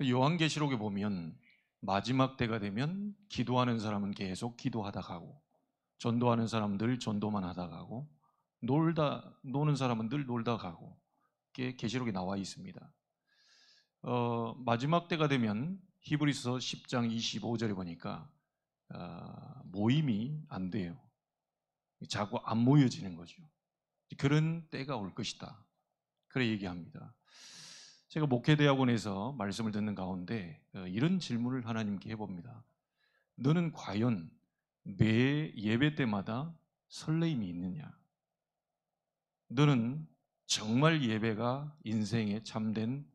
요한계시록에 보면 마지막 때가 되면 기도하는 사람은 계속 기도하다 가고, 전도하는 사람들 전도만 하다 가고, 노는 사람은 늘 놀다 가고, 이게 계시록에 나와 있습니다. 마지막 때가 되면 히브리서 10장 25절에 보니까 모임이 안 돼요. 자꾸 안 모여지는 거죠. 그런 때가 올 것이다, 그래 얘기합니다. 제가 목회대학원에서 말씀을 듣는 가운데 이런 질문을 하나님께 해봅니다. 너는 과연 매 예배 때마다 설레임이 있느냐? 너는 정말 예배가 인생의 참된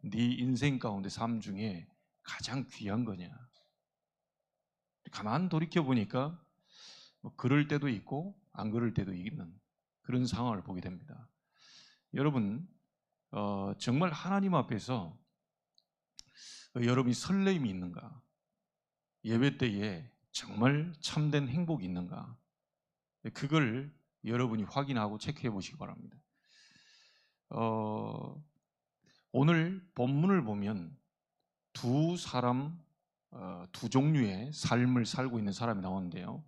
네 인생 가운데 삶 중에 가장 귀한 거냐? 가만 돌이켜보니까 뭐 그럴 때도 있고 안 그럴 때도 있는 그런 상황을 보게 됩니다. 여러분, 정말 하나님 앞에서 여러분이 설레임이 있는가? 예배 때에 정말 참된 행복이 있는가? 그걸 여러분이 확인하고 체크해 보시기 바랍니다. 오늘 본문을 보면 두 사람, 두 종류의 삶을 살고 있는 사람이 나오는데요.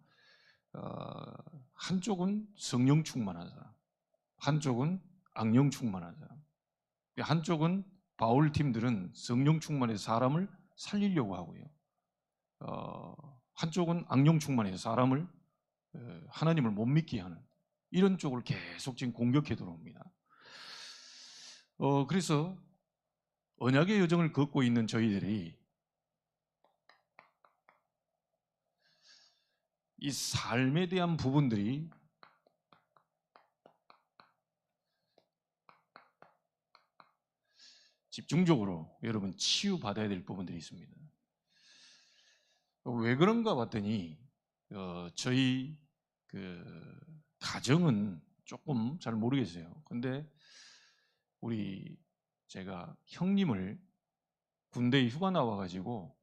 한쪽은 성령 충만한 사람, 한쪽은 악령 충만한 사람. 한쪽은 바울 팀들은 성령 충만해서 사람을 살리려고 하고요. 한쪽은 악령 충만해서 사람을 하나님을 못 믿게 하는 이런 쪽을 계속 지금 공격해 들어옵니다. 그래서 언약의 여정을 걷고 있는 저희들이 이 삶에 대한 부분들이 집중적으로 여러분 치유받아야 될 부분들이 있습니다. 왜 그런가 봤더니 저희 그 가정은 조금 잘 모르겠어요. 근데 제가 형님을 군대에 휴가 나와가지고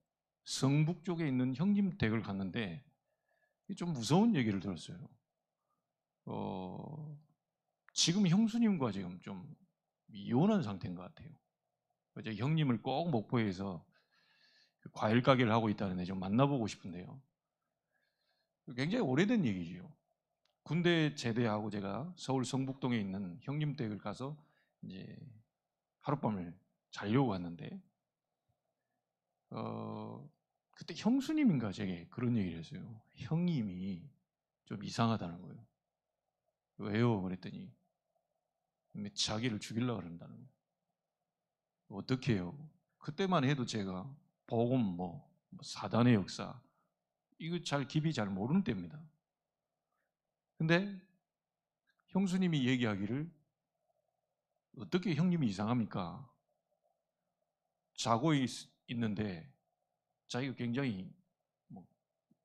성북 쪽에 있는 형님 댁을 갔는데 좀 무서운 얘기를 들었어요. 지금 형수님과 지금 좀 이혼한 상태인 것 같아요. 제 형님을 꼭 목포에서 과일 가게를 하고 있다는데 좀 만나보고 싶은데요. 굉장히 오래된 얘기죠. 군대 제대하고 제가 서울 성북동에 있는 형님 댁을 가서 이제 하룻밤을 자려고 갔는데 그때 형수님인가 제게 그런 얘기를 했어요. 형님이 좀 이상하다는 거예요. 왜요? 그랬더니 자기를 죽이려고 그런다는 거예요. 어떻게 해요? 그때만 해도 제가 복음 사단의 역사 이거 잘 깊이 잘 모르는 때입니다. 근데 형수님이 얘기하기를 어떻게 형님이 이상합니까? 자고 있는데 자기가 굉장히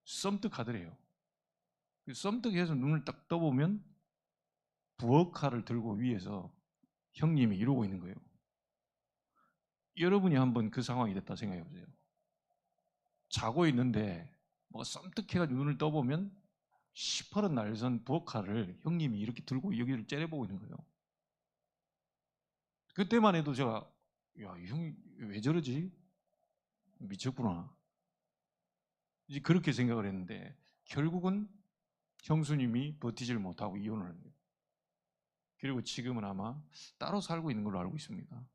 썸뜩하더래요. 썸뜩해서 눈을 딱 떠보면 부엌칼을 들고 위에서 형님이 이러고 있는 거예요. 여러분이 한번 그 상황이 됐다 생각해 보세요. 자고 있는데 썸뜩해가지고 눈을 떠보면 시퍼런 날선 부엌칼을 형님이 이렇게 들고 여기를 째려보고 있는 거예요. 그때만 해도 제가 야, 이 형이 왜 저러지? 미쳤구나. 이제 그렇게 생각을 했는데 결국은 형수님이 버티질 못하고 이혼을 하는 거예요. 그리고 지금은 아마 따로 살고 있는 걸로 알고 있습니다.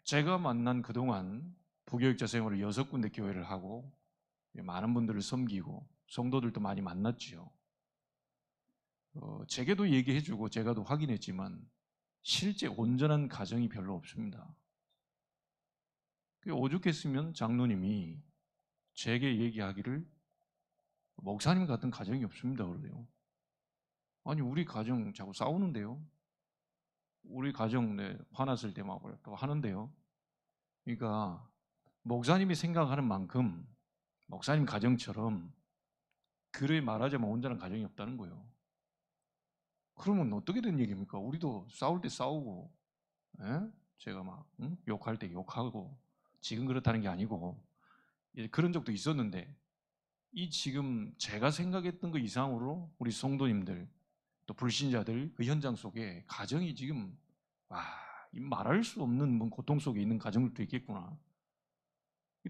제가 만난 그동안 부교육자 생활을 6군데 교회를 하고 많은 분들을 섬기고 성도들도 많이 만났지요. 제게도 얘기해주고 제가도 확인했지만 실제 온전한 가정이 별로 없습니다. 오죽했으면 장로님이 제게 얘기하기를 목사님 같은 가정이 없습니다 그러대요. 아니 우리 가정 자꾸 싸우는데요. 우리 가정 화났을 때 막 또 하는데요. 그러니까 목사님이 생각하는 만큼 목사님 가정처럼 그래 말하자면 온전한 가정이 없다는 거예요. 그러면 어떻게 된 얘기입니까? 우리도 싸울 때 싸우고, 제가 막 욕할 때 욕하고, 지금 그렇다는 게 아니고 그런 적도 있었는데 이 지금 제가 생각했던 그 이상으로 우리 성도님들 또 불신자들 그 현장 속에 가정이 지금 이 말할 수 없는 뭐 고통 속에 있는 가정들도 있겠구나.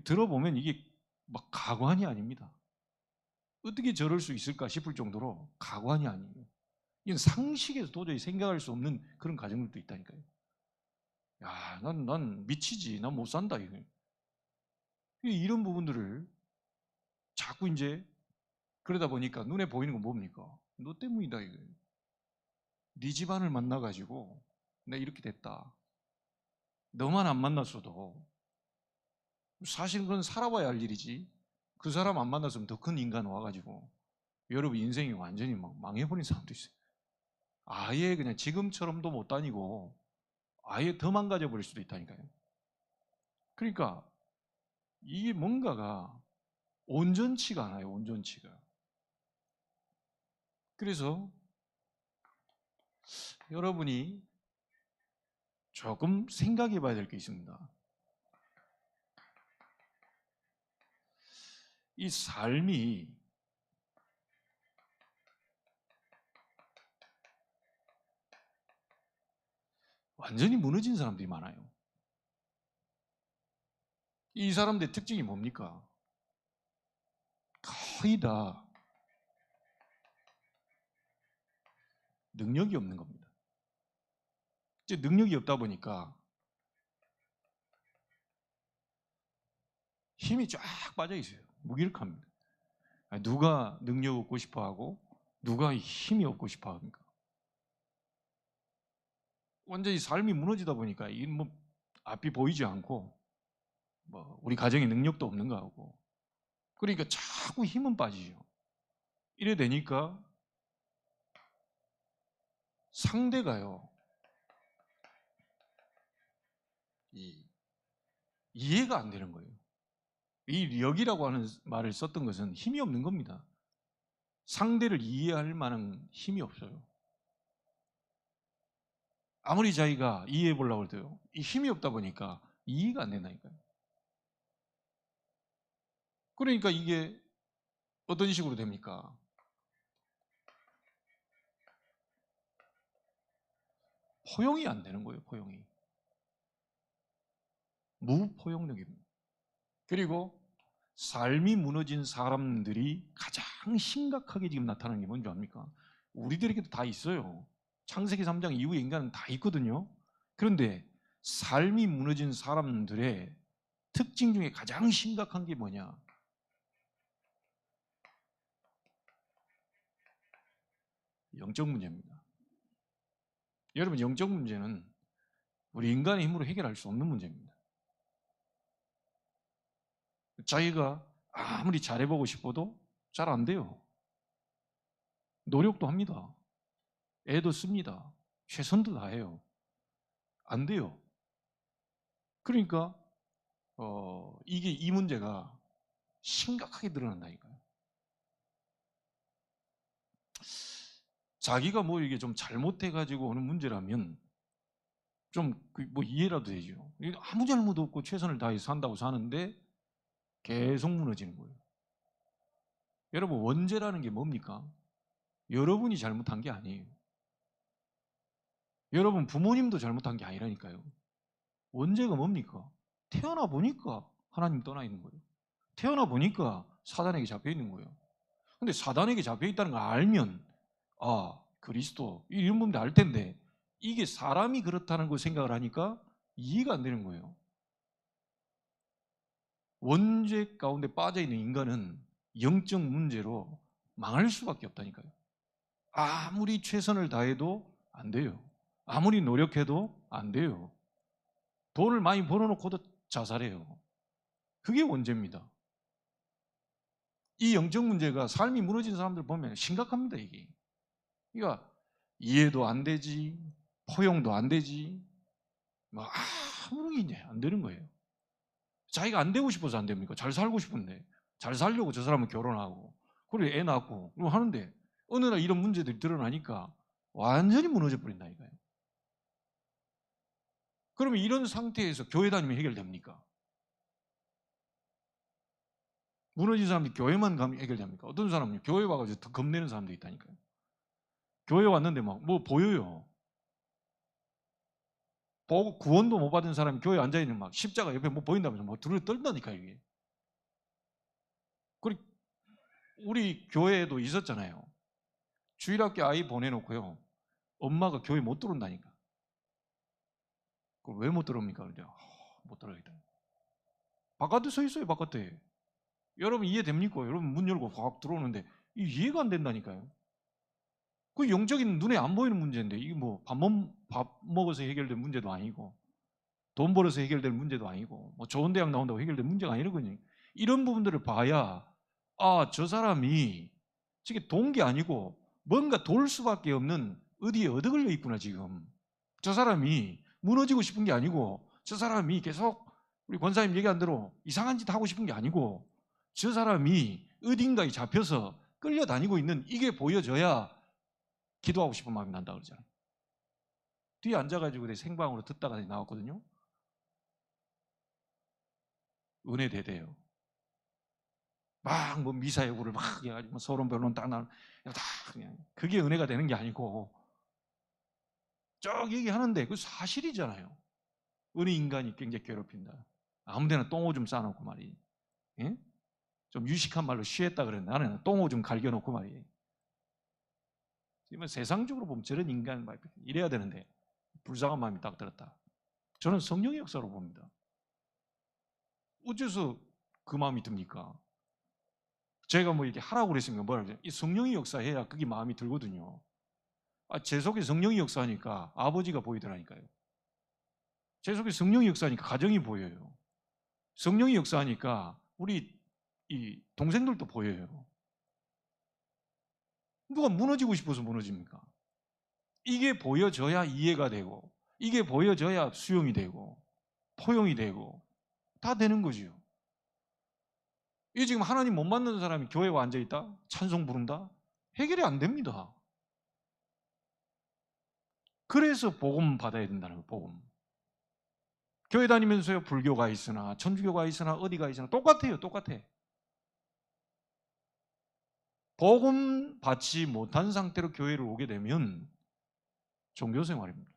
들어보면 이게 막 가관이 아닙니다. 어떻게 저럴 수 있을까 싶을 정도로 가관이 아니에요. 이건 상식에서 도저히 생각할 수 없는 그런 가정들도 있다니까요. 야, 난 미치지. 난 못 산다. 이런 부분들을 자꾸 이제 그러다 보니까 눈에 보이는 건 뭡니까? 너 때문이다. 이거. 네 집안을 만나가지고 내가 이렇게 됐다. 너만 안 만났어도 사실 그건 살아봐야 할 일이지. 그 사람 안 만났으면 더 큰 인간 와가지고 여러분 인생이 완전히 막 망해버린 사람도 있어요. 아예 그냥 지금처럼도 못 다니고 아예 더 망가져 버릴 수도 있다니까요. 그러니까 이게 뭔가가 온전치가 않아요. 온전치가. 그래서 여러분이 조금 생각해 봐야 될 게 있습니다. 이 삶이 완전히 무너진 사람들이 많아요. 이 사람들의 특징이 뭡니까? 거의 다 능력이 없는 겁니다. 이제 능력이 없다 보니까 힘이 쫙 빠져 있어요. 무기력합니다. 누가 능력 얻고 싶어 하고 누가 힘이 없고 싶어 합니까? 완전히 삶이 무너지다 보니까 이 뭐 앞이 보이지 않고 뭐 우리 가정에 능력도 없는 거 하고 그러니까 자꾸 힘은 빠지죠. 이래 되니까 상대가요 이해가 안 되는 거예요. 이 력이라고 하는 말을 썼던 것은 힘이 없는 겁니다. 상대를 이해할 만한 힘이 없어요. 아무리 자기가 이해해 보려고 해도요 이 힘이 없다 보니까 이해가 안 된다니까요. 그러니까 이게 어떤 식으로 됩니까? 포용이 안 되는 거예요. 포용이. 무포용력입니다. 그리고 삶이 무너진 사람들이 가장 심각하게 지금 나타나는 게 뭔지 압니까? 우리들에게도 다 있어요. 창세기 3장 이후에 인간은 다 있거든요. 그런데 삶이 무너진 사람들의 특징 중에 가장 심각한 게 뭐냐? 영적 문제입니다. 여러분, 영적 문제는 우리 인간의 힘으로 해결할 수 없는 문제입니다. 자기가 아무리 잘해보고 싶어도 잘 안 돼요. 노력도 합니다. 애도 씁니다. 최선도 다해요. 안 돼요. 그러니까 이게 이 문제가 심각하게 드러난다니까요. 자기가 뭐 이게 좀 잘못해가지고 오는 문제라면 좀 뭐 이해라도 되죠. 아무 잘못 없고 최선을 다해서 산다고 사는데 계속 무너지는 거예요. 여러분 원죄라는 게 뭡니까? 여러분이 잘못한 게 아니에요. 여러분 부모님도 잘못한 게 아니라니까요. 원죄가 뭡니까? 태어나 보니까 하나님 떠나 있는 거예요. 태어나 보니까 사단에게 잡혀 있는 거예요. 근데 사단에게 잡혀 있다는 걸 알면 그리스도 이런 분들 알 텐데 이게 사람이 그렇다는 걸 생각을 하니까 이해가 안 되는 거예요. 원죄 가운데 빠져있는 인간은 영적 문제로 망할 수밖에 없다니까요. 아무리 최선을 다해도 안 돼요. 아무리 노력해도 안 돼요. 돈을 많이 벌어놓고도 자살해요. 그게 원죄입니다. 이 영적 문제가 삶이 무너진 사람들 보면 심각합니다. 이게. 그러니까 이해도 안 되지, 포용도 안 되지, 뭐 아무런 게 안 되는 거예요. 자기가 안 되고 싶어서 안 됩니까? 잘 살고 싶은데 잘 살려고 저 사람은 결혼하고 그리고 애 낳고 하는데 어느 날 이런 문제들이 드러나니까 완전히 무너져 버린다니까요. 그러면 이런 상태에서 교회 다니면 해결됩니까? 무너진 사람들이 교회만 가면 해결됩니까? 어떤 사람은 교회 와가지고 더 겁내는 사람도 있다니까요. 교회 왔는데 막 뭐 보여요. 구원도 못 받은 사람이 교회에 앉아있는 막 십자가 옆에 뭐 보인다면서 뭐 둘을 떨다니까 이게. 그리고 우리 교회에도 있었잖아요. 주일학교 아이 보내놓고요. 엄마가 교회 못 들어온다니까. 그걸 왜 못 들어옵니까? 그런데 못 들어오겠다. 바깥에 서 있어요, 바깥에. 여러분 이해됩니까? 여러분 문 열고 확 들어오는데 이해가 안 된다니까요. 그 영적인 눈에 안 보이는 문제인데 이게 뭐 밥 먹어서 해결될 문제도 아니고 돈 벌어서 해결될 문제도 아니고 뭐 좋은 대학 나온다고 해결될 문제가 아니거든요. 이런 부분들을 봐야 저 사람이 저게 돈 게 아니고 뭔가 돌 수밖에 없는 어디에 얻어걸려 있구나 지금. 저 사람이 무너지고 싶은 게 아니고 저 사람이 계속 우리 권사님 얘기한 대로 이상한 짓 하고 싶은 게 아니고 저 사람이 어딘가에 잡혀서 끌려다니고 있는 이게 보여져야 기도하고 싶은 마음이 난다 그러잖아요. 뒤에 앉아가지고 생방으로 듣다가 나왔거든요. 은혜 대대요. 막 뭐 미사 여구를 막 해가지고 서론 변론 딱 나는 다 그냥 그게 은혜가 되는 게 아니고 쭉 얘기하는데 그 사실이잖아요. 어느 인간이 굉장히 괴롭힌다. 아무데나 똥오줌 싸놓고 말이지. 예? 좀 유식한 말로 쉬했다 그랬는데 나는 똥오줌 갈겨놓고 말이에요. 세상적으로 보면 저런 인간 이래야 되는데 불쌍한 마음이 딱 들었다. 저는 성령의 역사로 봅니다. 어째서 그 마음이 듭니까? 제가 뭐 이렇게 하라고 그랬으니까 뭐라 그러죠? 이 성령의 역사해야 그게 마음이 들거든요. 제 속에 성령의 역사하니까 아버지가 보이더라니까요. 제 속에 성령의 역사하니까 가정이 보여요. 성령의 역사하니까 우리 이 동생들도 보여요. 누가 무너지고 싶어서 무너집니까? 이게 보여져야 이해가 되고 이게 보여져야 수용이 되고 포용이 되고 다 되는 거지요. 이 지금 하나님 못 만나는 사람이 교회에 와 앉아있다? 찬송 부른다? 해결이 안 됩니다. 그래서 복음 받아야 된다는 거예요. 복음. 교회 다니면서요 불교가 있으나 천주교가 있으나 어디가 있으나 똑같아요. 똑같아. 복음 받지 못한 상태로 교회를 오게 되면 종교생활입니다.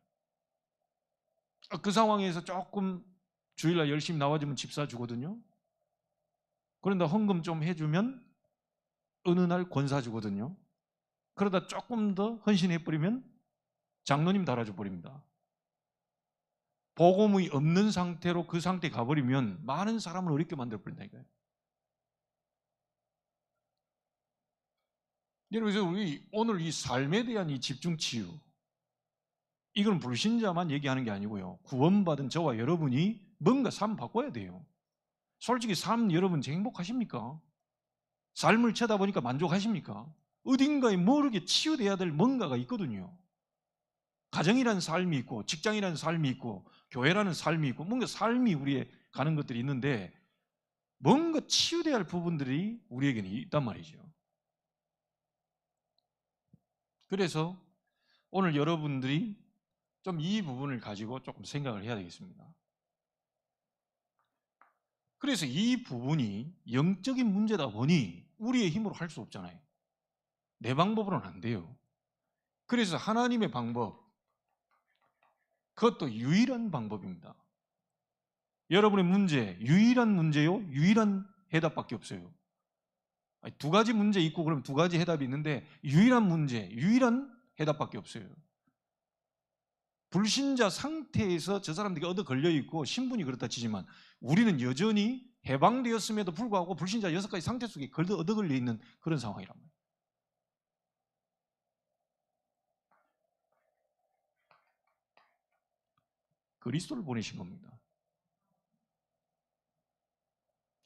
그 상황에서 조금 주일날 열심히 나와주면 집사 주거든요. 그런데 헌금 좀 해주면 어느 날 권사 주거든요. 그러다 조금 더 헌신해버리면 장로님 달아줘 버립니다. 복음이 없는 상태로 그 상태에 가버리면 많은 사람을 어렵게 만들어버린다니까요. 그래서 우리 오늘 이 삶에 대한 이 집중치유, 이건 불신자만 얘기하는 게 아니고요. 구원받은 저와 여러분이 뭔가 삶 바꿔야 돼요. 솔직히 삶 여러분 행복하십니까? 삶을 쳐다보니까 만족하십니까? 어딘가에 모르게 치유돼야 될 뭔가가 있거든요. 가정이라는 삶이 있고 직장이라는 삶이 있고 교회라는 삶이 있고 뭔가 삶이 우리에 가는 것들이 있는데 뭔가 치유돼야 할 부분들이 우리에게는 있단 말이죠. 그래서 오늘 여러분들이 좀 이 부분을 가지고 조금 생각을 해야 되겠습니다. 그래서 이 부분이 영적인 문제다 보니 우리의 힘으로 할 수 없잖아요. 내 방법으로는 안 돼요. 그래서 하나님의 방법, 그것도 유일한 방법입니다. 여러분의 문제, 유일한 문제요? 유일한 해답밖에 없어요. 두 가지 문제 있고 그럼 두 가지 해답이 있는데 유일한 문제, 유일한 해답밖에 없어요. 불신자 상태에서 저 사람들이 얻어 걸려 있고 신분이 그렇다 치지만 우리는 여전히 해방되었음에도 불구하고 불신자 6가지 상태 속에 얻어 걸려 있는 그런 상황이란 말이에요. 그리스도를 보내신 겁니다.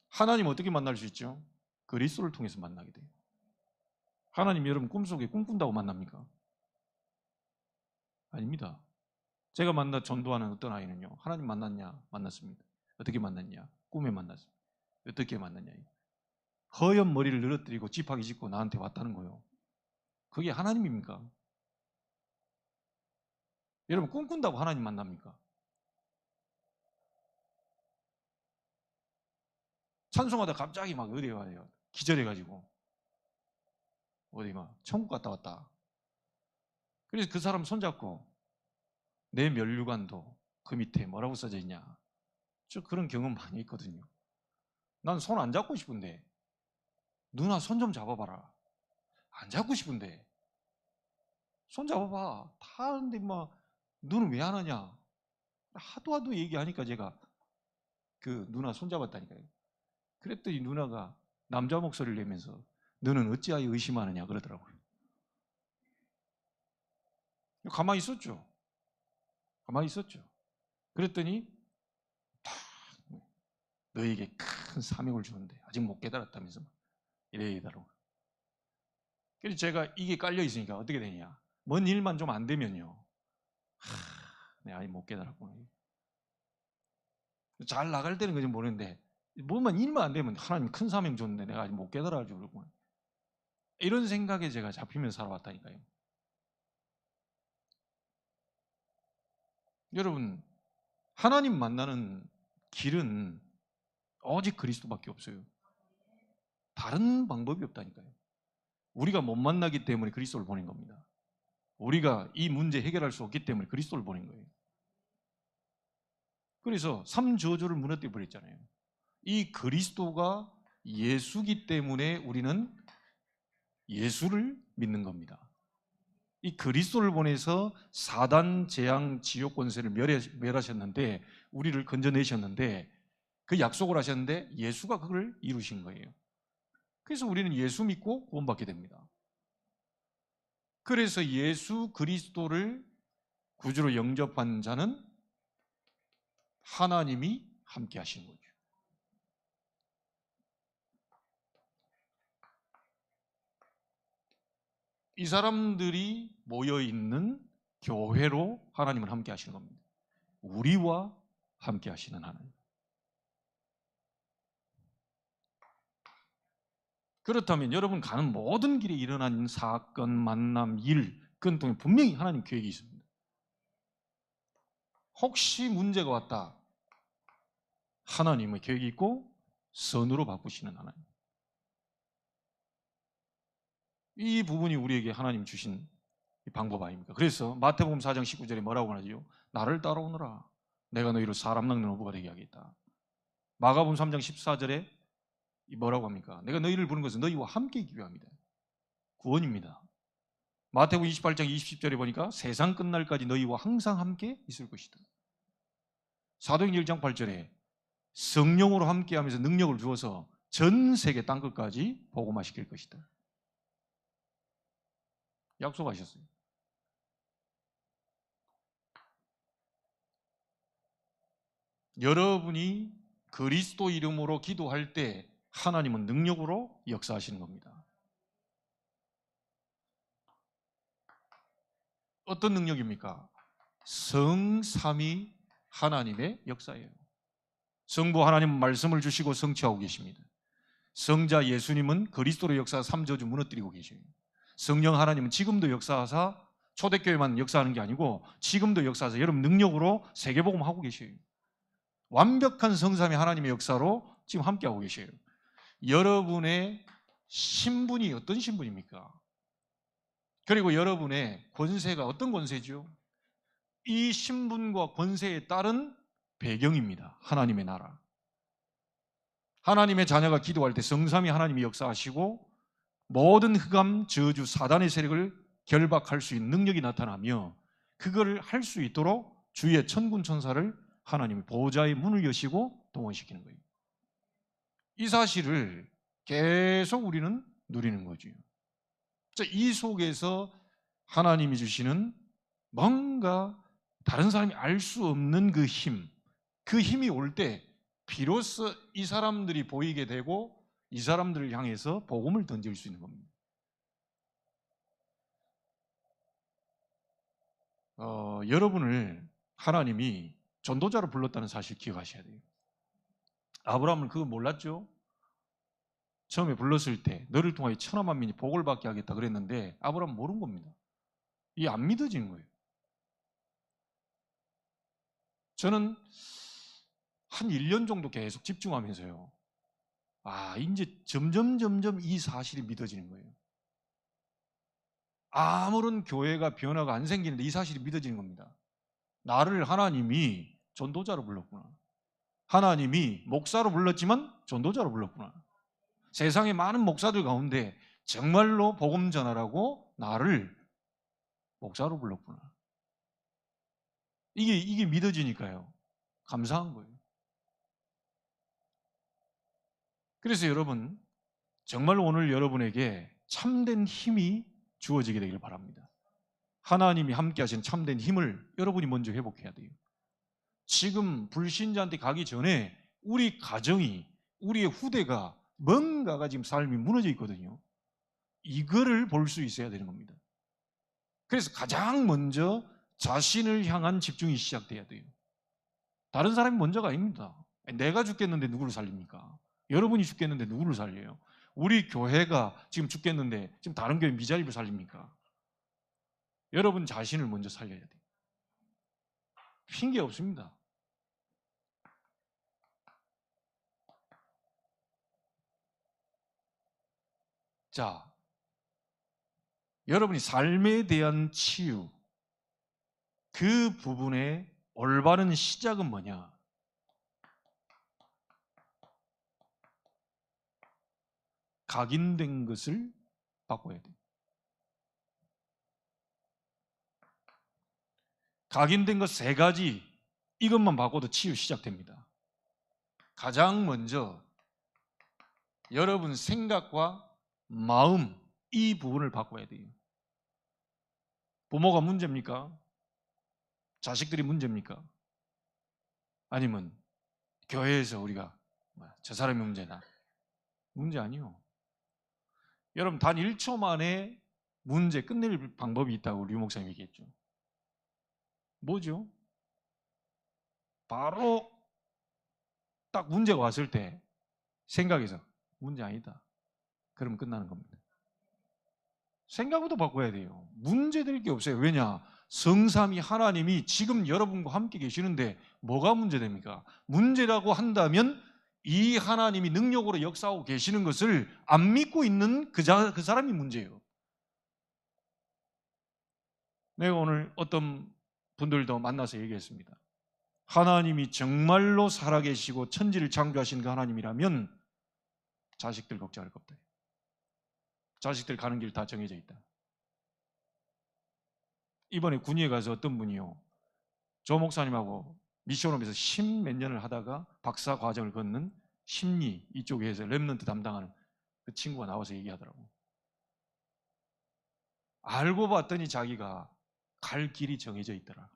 하나님 어떻게 만날 수 있죠? 그리스도를 통해서 만나게 돼요. 하나님 여러분 꿈속에 꿈꾼다고 만납니까? 아닙니다. 제가 만나 전도하는 어떤 아이는요, 하나님 만났냐? 만났습니다. 어떻게 만났냐? 꿈에 만났습니다. 어떻게 만났냐? 허연 머리를 늘어뜨리고 지팡이 짚고 나한테 왔다는 거예요. 그게 하나님입니까? 여러분 꿈꾼다고 하나님 만납니까? 찬송하다 갑자기 막 어디 가요? 기절해가지고 어디 막 천국 갔다 왔다. 그래서 그 사람 손잡고 내 면류관도 그 밑에 뭐라고 써져 있냐. 저 그런 경험 많이 있거든요. 난 손 안 잡고 싶은데 누나 손 좀 잡아봐라. 안 잡고 싶은데 손 잡아봐. 다 하는데 막 너는 왜 안 하냐. 하도 얘기하니까 제가 그 누나 손 잡았다니까요. 그랬더니 누나가 남자 목소리를 내면서 너는 어찌하여 의심하느냐 그러더라고요. 가만히 있었죠. 가만히 있었죠. 그랬더니 너에게 큰 사명을 주는데 아직 못 깨달았다면서 이래더라고요. 그래서 제가 이게 깔려 있으니까 어떻게 되냐. 뭔 일만 좀 안 되면요. 내가 아직 못 깨달았구나. 잘 나갈 때는 그지 모르는데 뭐만 일만 안 되면 하나님 큰 사명 줬는데 내가 아직 못 깨달아가지고 그러구나. 이런 생각에 제가 잡히면서 살아왔다니까요. 여러분, 하나님 만나는 길은 오직 그리스도밖에 없어요. 다른 방법이 없다니까요. 우리가 못 만나기 때문에 그리스도를 보낸 겁니다. 우리가 이 문제 해결할 수 없기 때문에 그리스도를 보낸 거예요. 그래서 삼저주를 무너뜨려 버렸잖아요. 이 그리스도가 예수기 때문에 우리는 예수를 믿는 겁니다. 이 그리스도를 보내서 사단, 재앙, 지옥 권세를 멸하셨는데 우리를 건져내셨는데 그 약속을 하셨는데 예수가 그걸 이루신 거예요. 그래서 우리는 예수 믿고 구원받게 됩니다. 그래서 예수 그리스도를 구주로 영접한 자는 하나님이 함께 하시는 거죠. 이 사람들이 모여있는 교회로 하나님은 함께 하시는 겁니다. 우리와 함께 하시는 하나님. 그렇다면 여러분 가는 모든 길에 일어난 사건, 만남, 일, 그건 또 분명히 하나님 계획이 있습니다. 혹시 문제가 왔다. 하나님의 계획이 있고 선으로 바꾸시는 하나님. 이 부분이 우리에게 하나님 주신 방법 아닙니까? 그래서 마태복음 4장 19절에 뭐라고 하죠? 나를 따라오너라. 내가 너희를 사람 낚는 어부가 되게 하겠다. 마가복음 3장 14절에 뭐라고 합니까? 내가 너희를 부른 것은 너희와 함께 있기 위함이다. 구원입니다. 마태복음 28장 20절에 보니까 세상 끝날까지 너희와 항상 함께 있을 것이다. 사도행전 1장 8절에 성령으로 함께하면서 능력을 주어서 전 세계 땅끝까지 복음화시킬 것이다. 약속하셨어요. 여러분이 그리스도 이름으로 기도할 때 하나님은 능력으로 역사하시는 겁니다. 어떤 능력입니까? 성삼위 하나님의 역사예요. 성부 하나님은 말씀을 주시고 성취하고 계십니다. 성자 예수님은 그리스도로 역사 삼저주 무너뜨리고 계셔요. 성령 하나님은 지금도 역사하사 초대교회만 역사하는 게 아니고 지금도 역사하사 여러분 능력으로 세계복음 하고 계셔요. 완벽한 성삼위 하나님의 역사로 지금 함께하고 계셔요. 여러분의 신분이 어떤 신분입니까? 그리고 여러분의 권세가 어떤 권세죠? 이 신분과 권세에 따른 배경입니다. 하나님의 나라. 하나님의 자녀가 기도할 때 성삼위 하나님이 역사하시고 모든 흑암, 저주, 사단의 세력을 결박할 수 있는 능력이 나타나며 그걸 할 수 있도록 주의 천군 천사를 하나님의 보호자의 문을 여시고 동원시키는 거예요. 이 사실을 계속 우리는 누리는 거죠. 이 속에서 하나님이 주시는 뭔가 다른 사람이 알 수 없는 그 힘, 그 힘이 올 때 비로소 이 사람들이 보이게 되고 이 사람들을 향해서 복음을 던질 수 있는 겁니다. 여러분을 하나님이 전도자로 불렀다는 사실 기억하셔야 돼요. 아브라함은 그거 몰랐죠? 처음에 불렀을 때 너를 통하여 천하 만민이 복을 받게 하겠다 그랬는데 아브라함은 모르는 겁니다. 이게 안 믿어지는 거예요. 저는 한 1년 정도 계속 집중하면서요. 이제 점점 이 사실이 믿어지는 거예요. 아무런 교회가 변화가 안 생기는데 이 사실이 믿어지는 겁니다. 나를 하나님이 전도자로 불렀구나. 하나님이 목사로 불렀지만 전도자로 불렀구나. 세상의 많은 목사들 가운데 정말로 복음 전하라고 나를 목사로 불렀구나. 이게 믿어지니까요. 감사한 거예요. 그래서 여러분, 정말 오늘 여러분에게 참된 힘이 주어지게 되길 바랍니다. 하나님이 함께 하신 참된 힘을 여러분이 먼저 회복해야 돼요. 지금 불신자한테 가기 전에 우리 가정이, 우리의 후대가 뭔가가 지금 삶이 무너져 있거든요. 이거를 볼 수 있어야 되는 겁니다. 그래서 가장 먼저 자신을 향한 집중이 시작돼야 돼요. 다른 사람이 먼저가 아닙니다. 내가 죽겠는데 누구를 살립니까? 여러분이 죽겠는데 누구를 살려요? 우리 교회가 지금 죽겠는데 지금 다른 교회 미자립을 살립니까? 여러분 자신을 먼저 살려야 돼요. 핑계 없습니다. 자, 여러분이 삶에 대한 치유, 그 부분의 올바른 시작은 뭐냐? 각인된 것을 바꿔야 돼요. 각인된 것 3가지, 이것만 바꿔도 치유 시작됩니다. 가장 먼저 여러분 생각과 마음, 이 부분을 바꿔야 돼요. 부모가 문제입니까? 자식들이 문제입니까? 아니면 교회에서 우리가 저 사람이 문제다. 문제 아니요. 여러분 단 1초 만에 문제 끝낼 방법이 있다고 류 목사님이 얘기했죠. 뭐죠? 바로 딱 문제가 왔을 때 생각해서 문제 아니다. 그러면 끝나는 겁니다. 생각부터 바꿔야 돼요. 문제될 게 없어요. 왜냐? 성삼위 하나님이 지금 여러분과 함께 계시는데 뭐가 문제됩니까? 문제라고 한다면 이 하나님이 능력으로 역사하고 계시는 것을 안 믿고 있는 그 사람이 문제예요. 내가 오늘 어떤 분들도 만나서 얘기했습니다. 하나님이 정말로 살아계시고 천지를 창조하신 그 하나님이라면 자식들 걱정할 것 없다. 자식들 가는 길 다 정해져 있다. 이번에 군위에 가서 어떤 분이요, 조 목사님하고 미션홈에서 10몇 년을 하다가 박사 과정을 걷는 심리 이쪽에서 랩런트 담당하는 그 친구가 나와서 얘기하더라고. 알고 봤더니 자기가 갈 길이 정해져 있더라.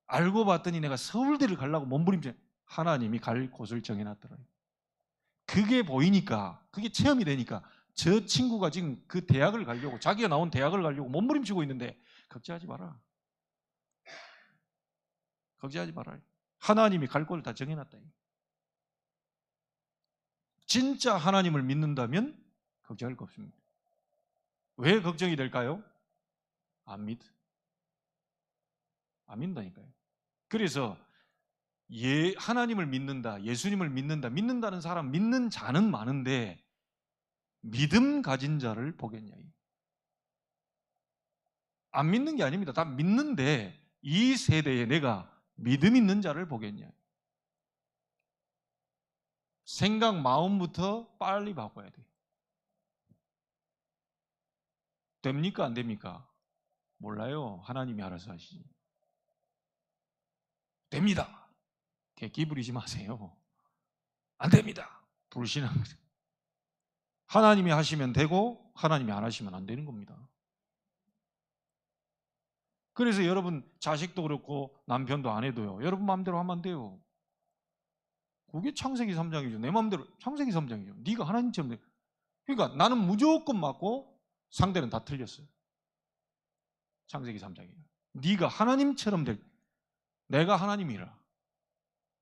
알고 봤더니 내가 서울대를 가려고 몸부림쳐, 하나님이 갈 곳을 정해놨더라. 그게 보이니까, 그게 체험이 되니까 저 친구가 지금 그 대학을 가려고, 자기가 나온 대학을 가려고 몸부림치고 있는데 걱정하지 마라. 걱정하지 마라. 하나님이 갈 곳을 다 정해놨다. 진짜 하나님을 믿는다면 걱정할 거 없습니다. 왜 걱정이 될까요? 안 믿는다니까요. 그래서 하나님을 믿는다, 예수님을 믿는다는 사람, 믿는 자는 많은데 믿음 가진 자를 보겠냐. 안 믿는 게 아닙니다. 다 믿는데 이 세대에 내가 믿음 있는 자를 보겠냐. 생각, 마음부터 빨리 바꿔야 돼요. 됩니까? 안 됩니까? 몰라요. 하나님이 알아서 하시지. 됩니다. 기부리지 마세요. 안 됩니다. 불신한 거죠. 하나님이 하시면 되고 하나님이 안 하시면 안 되는 겁니다. 그래서 여러분 자식도 그렇고 남편도 아내도요, 여러분 마음대로 하면 안 돼요. 그게 창세기 3장이죠. 내 마음대로. 창세기 3장이죠. 네가 하나님처럼 돼. 그러니까 나는 무조건 맞고 상대는 다 틀렸어요. 창세기 3장이에요. 네가 하나님처럼 될, 내가 하나님이라.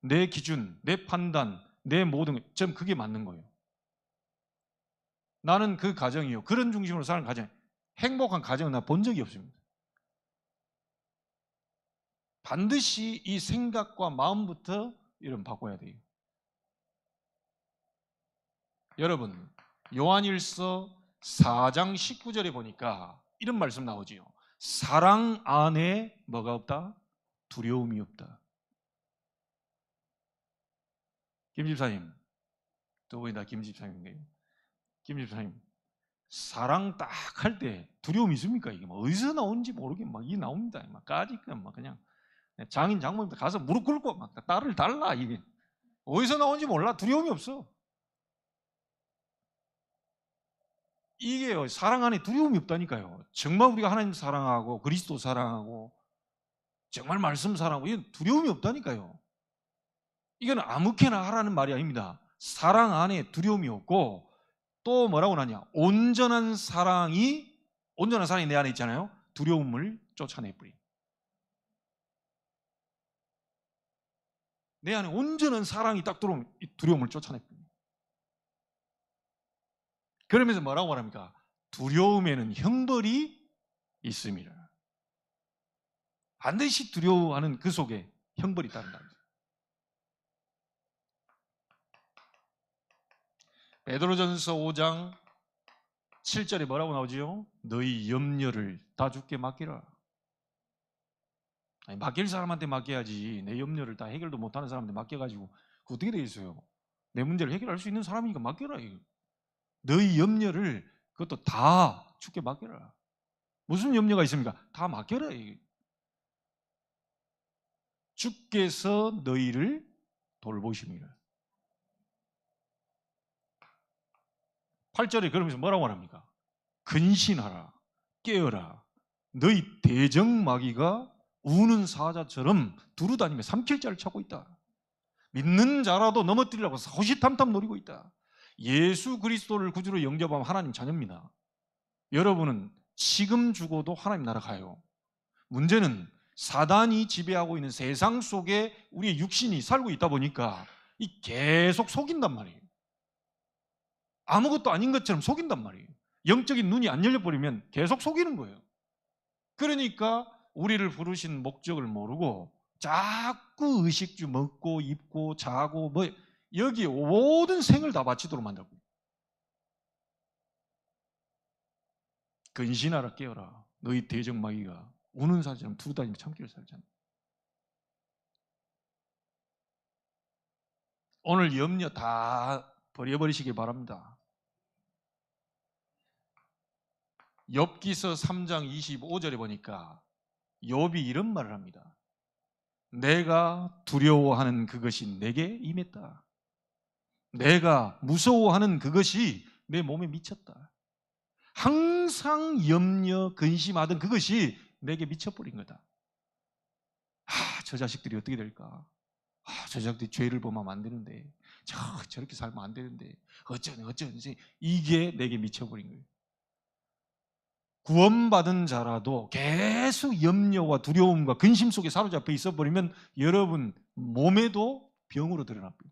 내 기준, 내 판단, 내 모든 것, 전 그게 맞는 거예요. 나는 그 가정이요, 그런 중심으로 사는 가정, 행복한 가정은 나 본 적이 없습니다. 반드시 이 생각과 마음부터 이런 바꿔야 돼요. 여러분 요한일서 4장 19절에 보니까 이런 말씀 나오지요. 사랑 안에 뭐가 없다? 두려움이 없다. 김 집사님, 두 분이 다 김 집사님인데요. 김 집사님, 사랑 딱 할 때 두려움이 있습니까? 이게 뭐 어디서 나오는지 모르게 막 이 나옵니다. 막 까짓거 막 그냥 장인 장모님 가서 무릎 꿇고 막 딸을 달라 이게 어디서 나오는지 몰라. 두려움이 없어. 이게요, 사랑 안에 두려움이 없다니까요. 정말 우리가 하나님 사랑하고 그리스도 사랑하고 정말 말씀 사랑하고 이건 두려움이 없다니까요. 이건 아무렇게나 하라는 말이 아닙니다. 사랑 안에 두려움이 없고 또 뭐라고 하냐, 온전한 사랑이 내 안에 있잖아요. 두려움을 쫓아내버린. 내 안에 온전한 사랑이 딱 들어오면 이 두려움을 쫓아내버린. 그러면서 뭐라고 말합니까? 두려움에는 형벌이 있습니다. 반드시 두려워하는 그 속에 형벌이 따른다. 베드로전서 5장 7절에 뭐라고 나오지요? 너희 염려를 다 주께 맡기라. 아니, 맡길 사람한테 맡겨야지. 내 염려를 다 해결도 못하는 사람한테 맡겨가지고 어떻게 되겠어요? 내 문제를 해결할 수 있는 사람이니까 맡겨라. 너희 염려를 그것도 다 주께 맡겨라. 무슨 염려가 있습니까? 다 맡겨라. 주께서 너희를 돌보십니다. 8절에 그러면서 뭐라고 합니까? 근신하라, 깨어라. 너희 대적마귀가 우는 사자처럼 두루다니며 삼킬 자를 찾고 있다. 믿는 자라도 넘어뜨리려고 호시탐탐 노리고 있다. 예수 그리스도를 구주로 영접하면 하나님 자녀입니다. 여러분은 지금 죽어도 하나님 나라 가요. 문제는 사단이 지배하고 있는 세상 속에 우리의 육신이 살고 있다 보니까 계속 속인단 말이에요. 아무것도 아닌 것처럼 속인단 말이에요. 영적인 눈이 안 열려버리면 계속 속이는 거예요. 그러니까 우리를 부르신 목적을 모르고 자꾸 의식주 먹고 입고 자고 뭐 여기에 모든 생을 다 바치도록 만들고. 근신하라, 깨어라. 너희 대적마귀가 우는 사자처럼 두루다니며 참기를 살잖아. 오늘 염려 다 버려버리시기 바랍니다. 욥기서 3장 25절에 보니까 욥이 이런 말을 합니다. 내가 두려워하는 그것이 내게 임했다. 내가 무서워하는 그것이 내 몸에 미쳤다. 항상 염려, 근심하던 그것이 내게 미쳐버린 거다. 저 자식들이 어떻게 될까? 저 자식들이 죄를 범하면 안 되는데, 저렇게 살면 안 되는데, 어쩌는지 이게 내게 미쳐버린 거예요. 구원받은 자라도 계속 염려와 두려움과 근심 속에 사로잡혀 있어버리면 여러분 몸에도 병으로 드러납니다.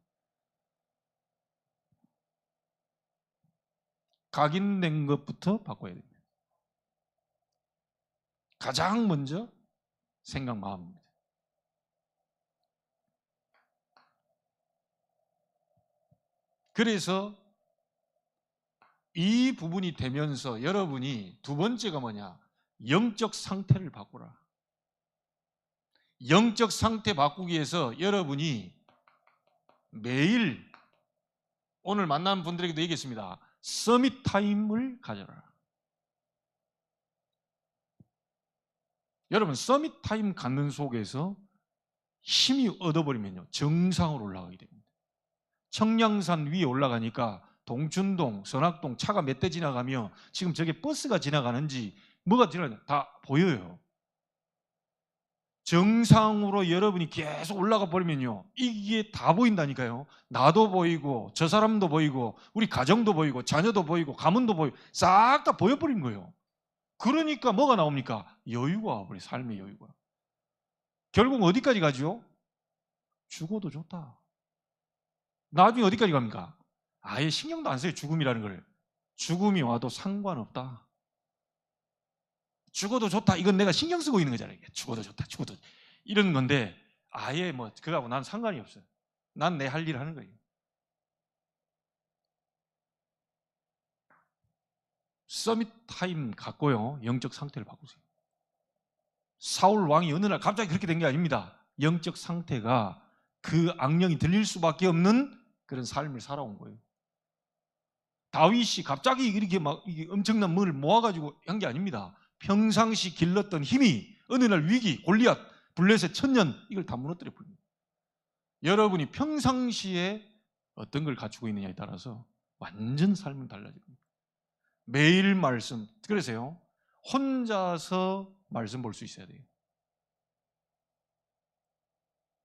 각인된 것부터 바꿔야 됩니다. 가장 먼저 생각, 마음입니다. 그래서 이 부분이 되면서 여러분이 두 번째가 뭐냐? 영적 상태를 바꾸라. 영적 상태 바꾸기 위해서 여러분이 매일 오늘 만난 분들에게도 얘기했습니다. 서밋 타임을 가져라. 여러분 서밋 타임 갖는 속에서 힘이 얻어버리면요 정상으로 올라가게 됩니다. 청량산 위에 올라가니까 동춘동, 선악동 차가 몇 대 지나가며 지금 저게 버스가 지나가는지 뭐가 지나가는지 다 보여요. 정상으로 여러분이 계속 올라가 버리면요 이게 다 보인다니까요. 나도 보이고 저 사람도 보이고 우리 가정도 보이고 자녀도 보이고 가문도 보이고 싹 다 보여버린 거예요. 그러니까 뭐가 나옵니까? 여유가 와버려요. 삶의 여유가. 결국 어디까지 가죠? 죽어도 좋다. 나중에 어디까지 갑니까? 아예 신경도 안 써요. 죽음이라는 걸. 죽음이 와도 상관없다. 죽어도 좋다. 이건 내가 신경 쓰고 있는 거잖아요. 죽어도 좋다. 죽어도 이런 건데 아예 뭐 그거하고 난 상관이 없어요. 난 내 할 일을 하는 거예요. 서밋 타임 갖고요 영적 상태를 바꾸세요. 사울 왕이 어느 날 갑자기 그렇게 된 게 아닙니다. 영적 상태가 그 악령이 들릴 수밖에 없는 그런 삶을 살아온 거예요. 다윗이 갑자기 이렇게 막 엄청난 문을 모아가지고 한 게 아닙니다. 평상시 길렀던 힘이 어느 날 위기, 골리앗, 블레셋 천년 이걸 다 무너뜨려 버립니다. 여러분이 평상시에 어떤 걸 갖추고 있느냐에 따라서 완전 삶은 달라집니다. 매일 말씀, 그래서요 혼자서 말씀 볼 수 있어야 돼요.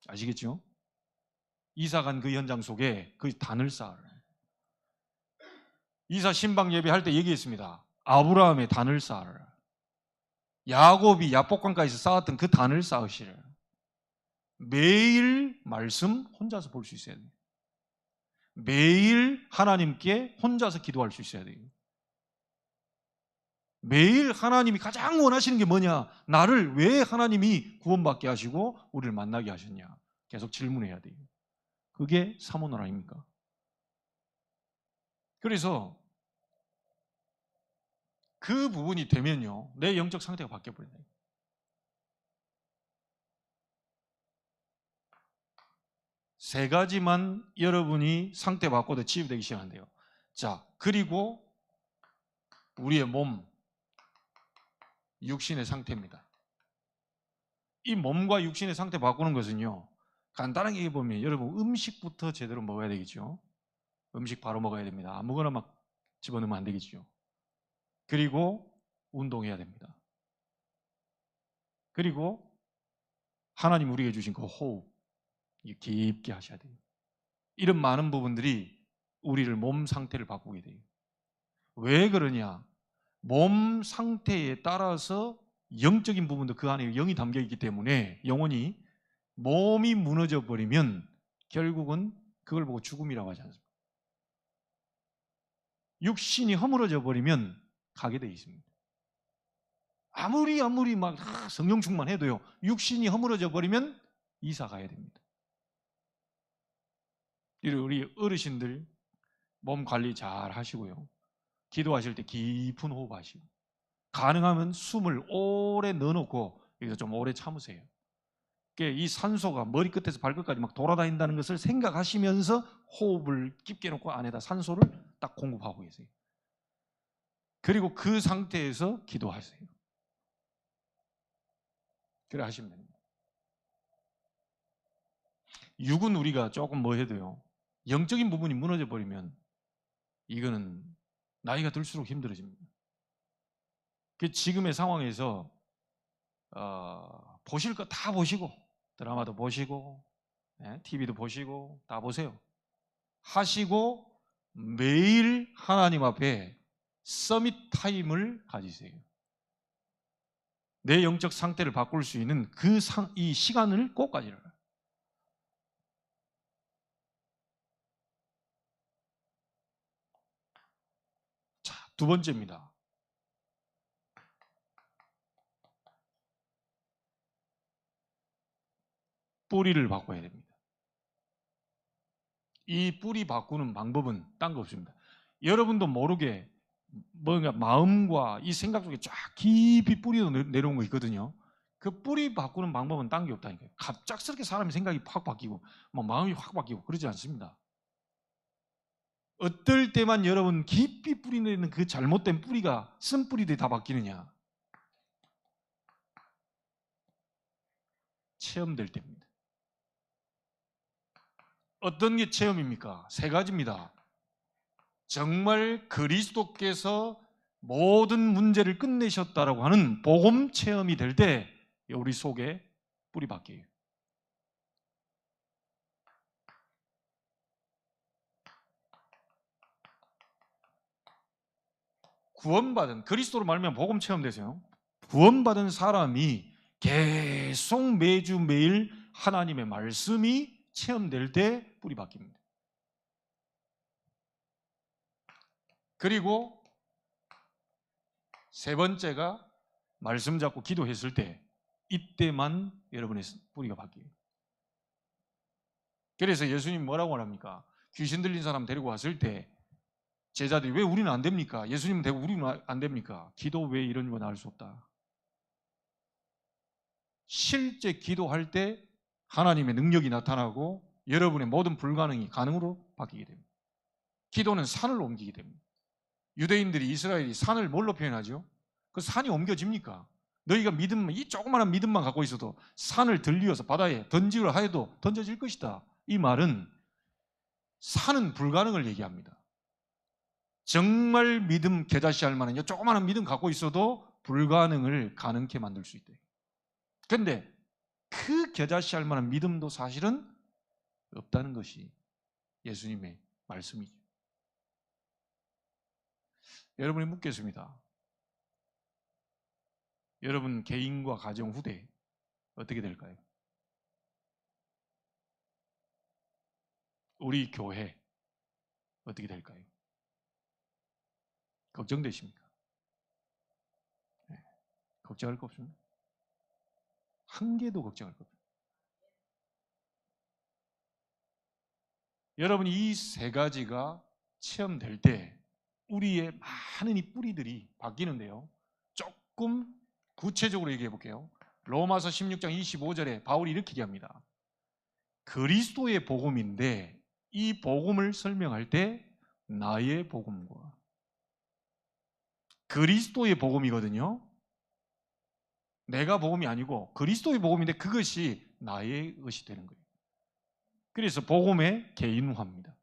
아시겠죠? 이사 간 그 현장 속에 그 단을 쌓아요. 이사 신방 예배할 때 얘기했습니다. 아브라함의 단을 쌓아라. 야곱이 야복강가에서 쌓았던 그 단을 쌓으시라. 매일 말씀 혼자서 볼 수 있어야 돼요. 매일 하나님께 혼자서 기도할 수 있어야 돼요. 매일 하나님이 가장 원하시는 게 뭐냐? 나를 왜 하나님이 구원받게 하시고 우리를 만나게 하셨냐? 계속 질문해야 돼요. 그게 사모노 아닙니까? 그래서 그 부분이 되면요 내 영적 상태가 바뀌어버려요. 세 가지만 여러분이 상태 바꿔도 치유되기 시작한대요. 자, 그리고 우리의 몸, 육신의 상태입니다. 이 몸과 육신의 상태 바꾸는 것은요 간단하게 얘기해보면 여러분 음식부터 제대로 먹어야 되겠죠. 음식 바로 먹어야 됩니다. 아무거나 막 집어넣으면 안 되겠죠. 그리고 운동해야 됩니다. 그리고 하나님 우리에게 주신 그 호흡 깊게 하셔야 돼요. 이런 많은 부분들이 우리를 몸 상태를 바꾸게 돼요. 왜 그러냐? 몸 상태에 따라서 영적인 부분도 그 안에 영이 담겨 있기 때문에 영혼이 몸이 무너져 버리면 결국은 그걸 보고 죽음이라고 하지 않습니까? 육신이 허물어져 버리면 가게 돼 있습니다. 아무리 막 성령 충만해도요 육신이 허물어져 버리면 이사 가야 됩니다. 우리 어르신들 몸 관리 잘 하시고요. 기도하실 때 깊은 호흡하시고 가능하면 숨을 오래 넣어놓고 여기서 좀 오래 참으세요. 이 산소가 머리끝에서 발끝까지 막 돌아다닌다는 것을 생각하시면서 호흡을 깊게 놓고 안에다 산소를 딱 공급하고 계세요. 그리고 그 상태에서 기도하세요. 그래 하시면 됩니다. 육은 우리가 조금 뭐 해도요 영적인 부분이 무너져 버리면 이거는 나이가 들수록 힘들어집니다. 지금의 상황에서 보실 거 다 보시고 드라마도 보시고 TV도 보시고 다 보세요. 하시고 매일 하나님 앞에 서밋 타임을 가지세요. 내 영적 상태를 바꿀 수 있는 이 시간을 꼭 가지라. 자, 두 번째입니다. 뿌리를 바꿔야 됩니다. 이 뿌리 바꾸는 방법은 딴 거 없습니다. 여러분도 모르게 뭔가 마음과 이 생각 속에 쫙 깊이 뿌리로 내려온 거 있거든요. 그 뿌리 바꾸는 방법은 딴 게 없다니까요. 갑작스럽게 사람의 생각이 확 바뀌고 마음이 확 바뀌고 그러지 않습니다. 어떨 때만 여러분 깊이 뿌리 내리는 그 잘못된 뿌리가 쓴 뿌리들이 다 바뀌느냐? 체험될 때입니다. 어떤 게 체험입니까? 세 가지입니다. 정말 그리스도께서 모든 문제를 끝내셨다라고 하는 복음 체험이 될 때 우리 속에 뿌리 바뀌어요. 구원받은 그리스도로 말미암아 복음 체험되세요. 구원받은 사람이 계속 매주 매일 하나님의 말씀이 체험될 때 뿌리 바뀝니다. 그리고 세 번째가 말씀 잡고 기도했을 때 이때만 여러분의 뿌리가 바뀌어요. 그래서 예수님 뭐라고 합니까? 귀신 들린 사람 데리고 왔을 때 제자들이 왜 우리는 안 됩니까? 예수님은 되고 우리는 안 됩니까? 기도 왜 이런 건 알 수 없다. 실제 기도할 때 하나님의 능력이 나타나고 여러분의 모든 불가능이 가능으로 바뀌게 됩니다. 기도는 산을 옮기게 됩니다. 유대인들이 이스라엘이 산을 뭘로 표현하죠? 그 산이 옮겨집니까? 너희가 믿음만, 이 조그마한 믿음만 갖고 있어도 산을 들리어서 바다에 던지려 하여도 던져질 것이다. 이 말은 산은 불가능을 얘기합니다. 정말 믿음 겨자씨할 만한 조그마한 믿음 갖고 있어도 불가능을 가능케 만들 수 있다. 그런데 그 겨자씨할 만한 믿음도 사실은 없다는 것이 예수님의 말씀이죠. 여러분이 묻겠습니다. 여러분 개인과 가정 후대 어떻게 될까요? 우리 교회 어떻게 될까요? 걱정되십니까? 네, 걱정할 거 없습니다. 한 개도 걱정할 거 없습니다. 여러분 이 세 가지가 체험될 때 우리의 많은 이 뿌리들이 바뀌는데요. 조금 구체적으로 얘기해 볼게요. 로마서 16장 25절에 바울이 이렇게 얘기합니다. 그리스도의 복음인데 이 복음을 설명할 때 나의 복음과 그리스도의 복음이거든요. 내가 복음이 아니고 그리스도의 복음인데 그것이 나의 것이 되는 거예요. 그래서 복음의 개인화입니다.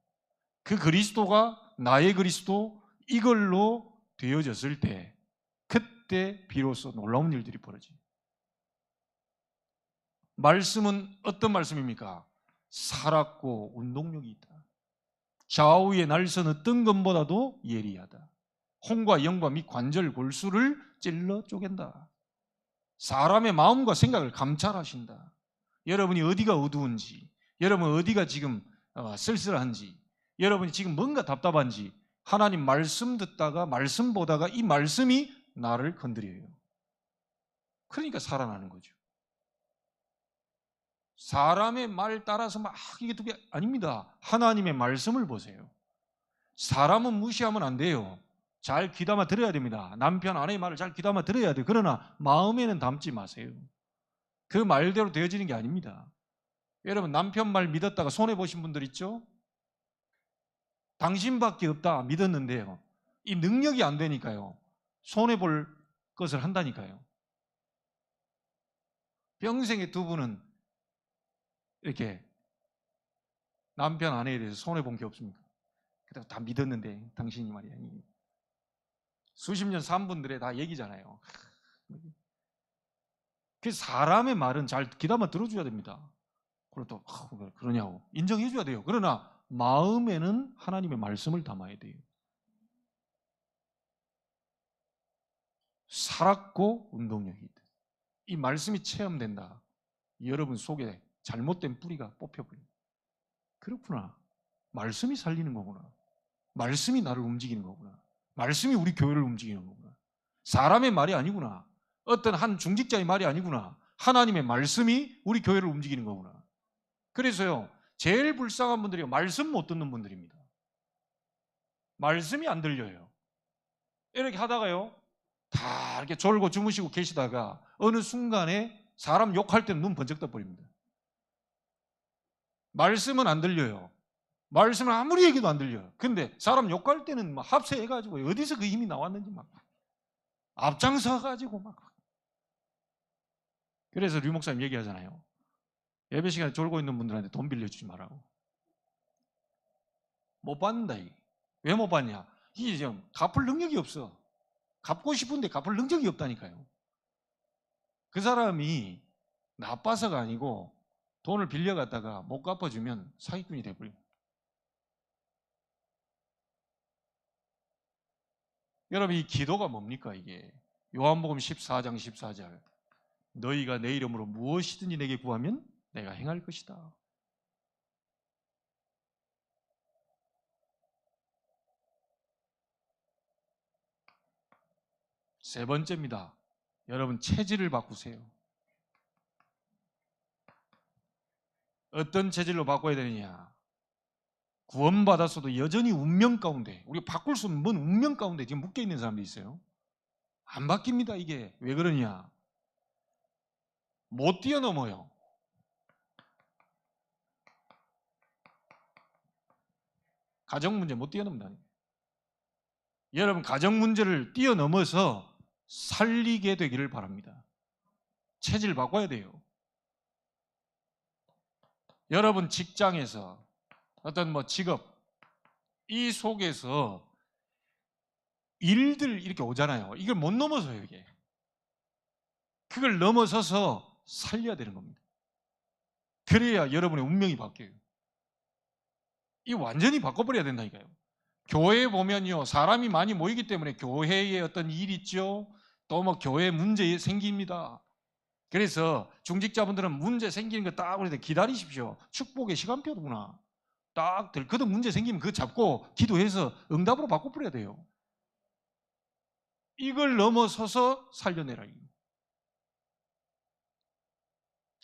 그 그리스도가 나의 그리스도 이걸로 되어졌을 때 그때 비로소 놀라운 일들이 벌어져요. 말씀은 어떤 말씀입니까? 살았고 운동력이 있다. 좌우의 날선 어떤 것보다도 예리하다. 혼과 영과 및 관절 골수를 찔러 쪼갠다. 사람의 마음과 생각을 감찰하신다. 여러분이 어디가 어두운지, 여러분 어디가 지금 쓸쓸한지, 여러분이 지금 뭔가 답답한지 하나님 말씀 듣다가 말씀 보다가 이 말씀이 나를 건드려요. 그러니까 살아나는 거죠. 사람의 말 따라서 막 이게 두 개 아닙니다. 하나님의 말씀을 보세요. 사람은 무시하면 안 돼요. 잘 귀담아 들어야 됩니다. 남편 아내의 말을 잘 귀담아 들어야 돼요. 그러나 마음에는 담지 마세요. 그 말대로 되어지는 게 아닙니다. 여러분 남편 말 믿었다가 손해보신 분들 있죠? 당신밖에 없다 믿었는데요. 이 능력이 안 되니까요. 손해볼 것을 한다니까요. 평생에 두 분은 이렇게 남편 아내에 대해서 손해본 게 없습니까? 그래도 다 믿었는데 당신이 말이야. 수십 년 산 분들의 다 얘기잖아요. 그 사람의 말은 잘 귀담아 들어줘야 됩니다. 그래도 그러냐고 인정해줘야 돼요. 그러나 마음에는 하나님의 말씀을 담아야 돼요. 살았고 운동력이 있다. 이 말씀이 체험된다. 여러분 속에 잘못된 뿌리가 뽑혀버립니다. 그렇구나. 말씀이 살리는 거구나. 말씀이 나를 움직이는 거구나. 말씀이 우리 교회를 움직이는 거구나. 사람의 말이 아니구나. 어떤 한 중직자의 말이 아니구나. 하나님의 말씀이 우리 교회를 움직이는 거구나. 그래서요, 제일 불쌍한 분들이 말씀 못 듣는 분들입니다. 말씀이 안 들려요. 이렇게 하다가요, 다 이렇게 졸고 주무시고 계시다가 어느 순간에 사람 욕할 때는 눈 번쩍 떠버립니다. 말씀은 안 들려요. 말씀을 아무리 얘기도 안 들려요. 근데 사람 욕할 때는 막 합세해가지고 어디서 그 힘이 나왔는지 막 앞장서가지고 막. 그래서 류 목사님 얘기하잖아요. 예배 시간에 졸고 있는 분들한테 돈 빌려주지 말라고. 못 받는다. 왜 못 받냐? 이게 지금 갚을 능력이 없어. 갚고 싶은데 갚을 능력이 없다니까요. 그 사람이 나빠서가 아니고 돈을 빌려갔다가 못 갚아주면 사기꾼이 돼버려요. 여러분 이 기도가 뭡니까 이게? 요한복음 14장 14절 너희가 내 이름으로 무엇이든지 내게 구하면 내가 행할 것이다. 세 번째입니다. 여러분 체질을 바꾸세요. 어떤 체질로 바꿔야 되느냐? 구원받았어도 여전히 운명 가운데 우리가 바꿀 수 없는 운명 가운데 지금 묶여있는 사람들이 있어요. 안 바뀝니다. 이게 왜 그러냐? 못 뛰어넘어요. 가정 문제 못 뛰어넘는다는 거예요. 여러분 가정 문제를 뛰어넘어서 살리게 되기를 바랍니다. 체질 바꿔야 돼요. 여러분 직장에서 어떤 직업 이 속에서 일들 이렇게 오잖아요. 이걸 못 넘어서요. 이게 그걸 넘어서서 살려야 되는 겁니다. 그래야 여러분의 운명이 바뀌어요. 이 완전히 바꿔버려야 된다니까요. 교회에 보면요, 사람이 많이 모이기 때문에 교회에 어떤 일 있죠. 또 교회에 문제 생깁니다. 그래서 중직자분들은 문제 생기는 거 딱 그럴 때 기다리십시오. 축복의 시간표구나. 딱 들거든 문제 생기면 그거 잡고 기도해서 응답으로 바꿔버려야 돼요. 이걸 넘어서서 살려내라.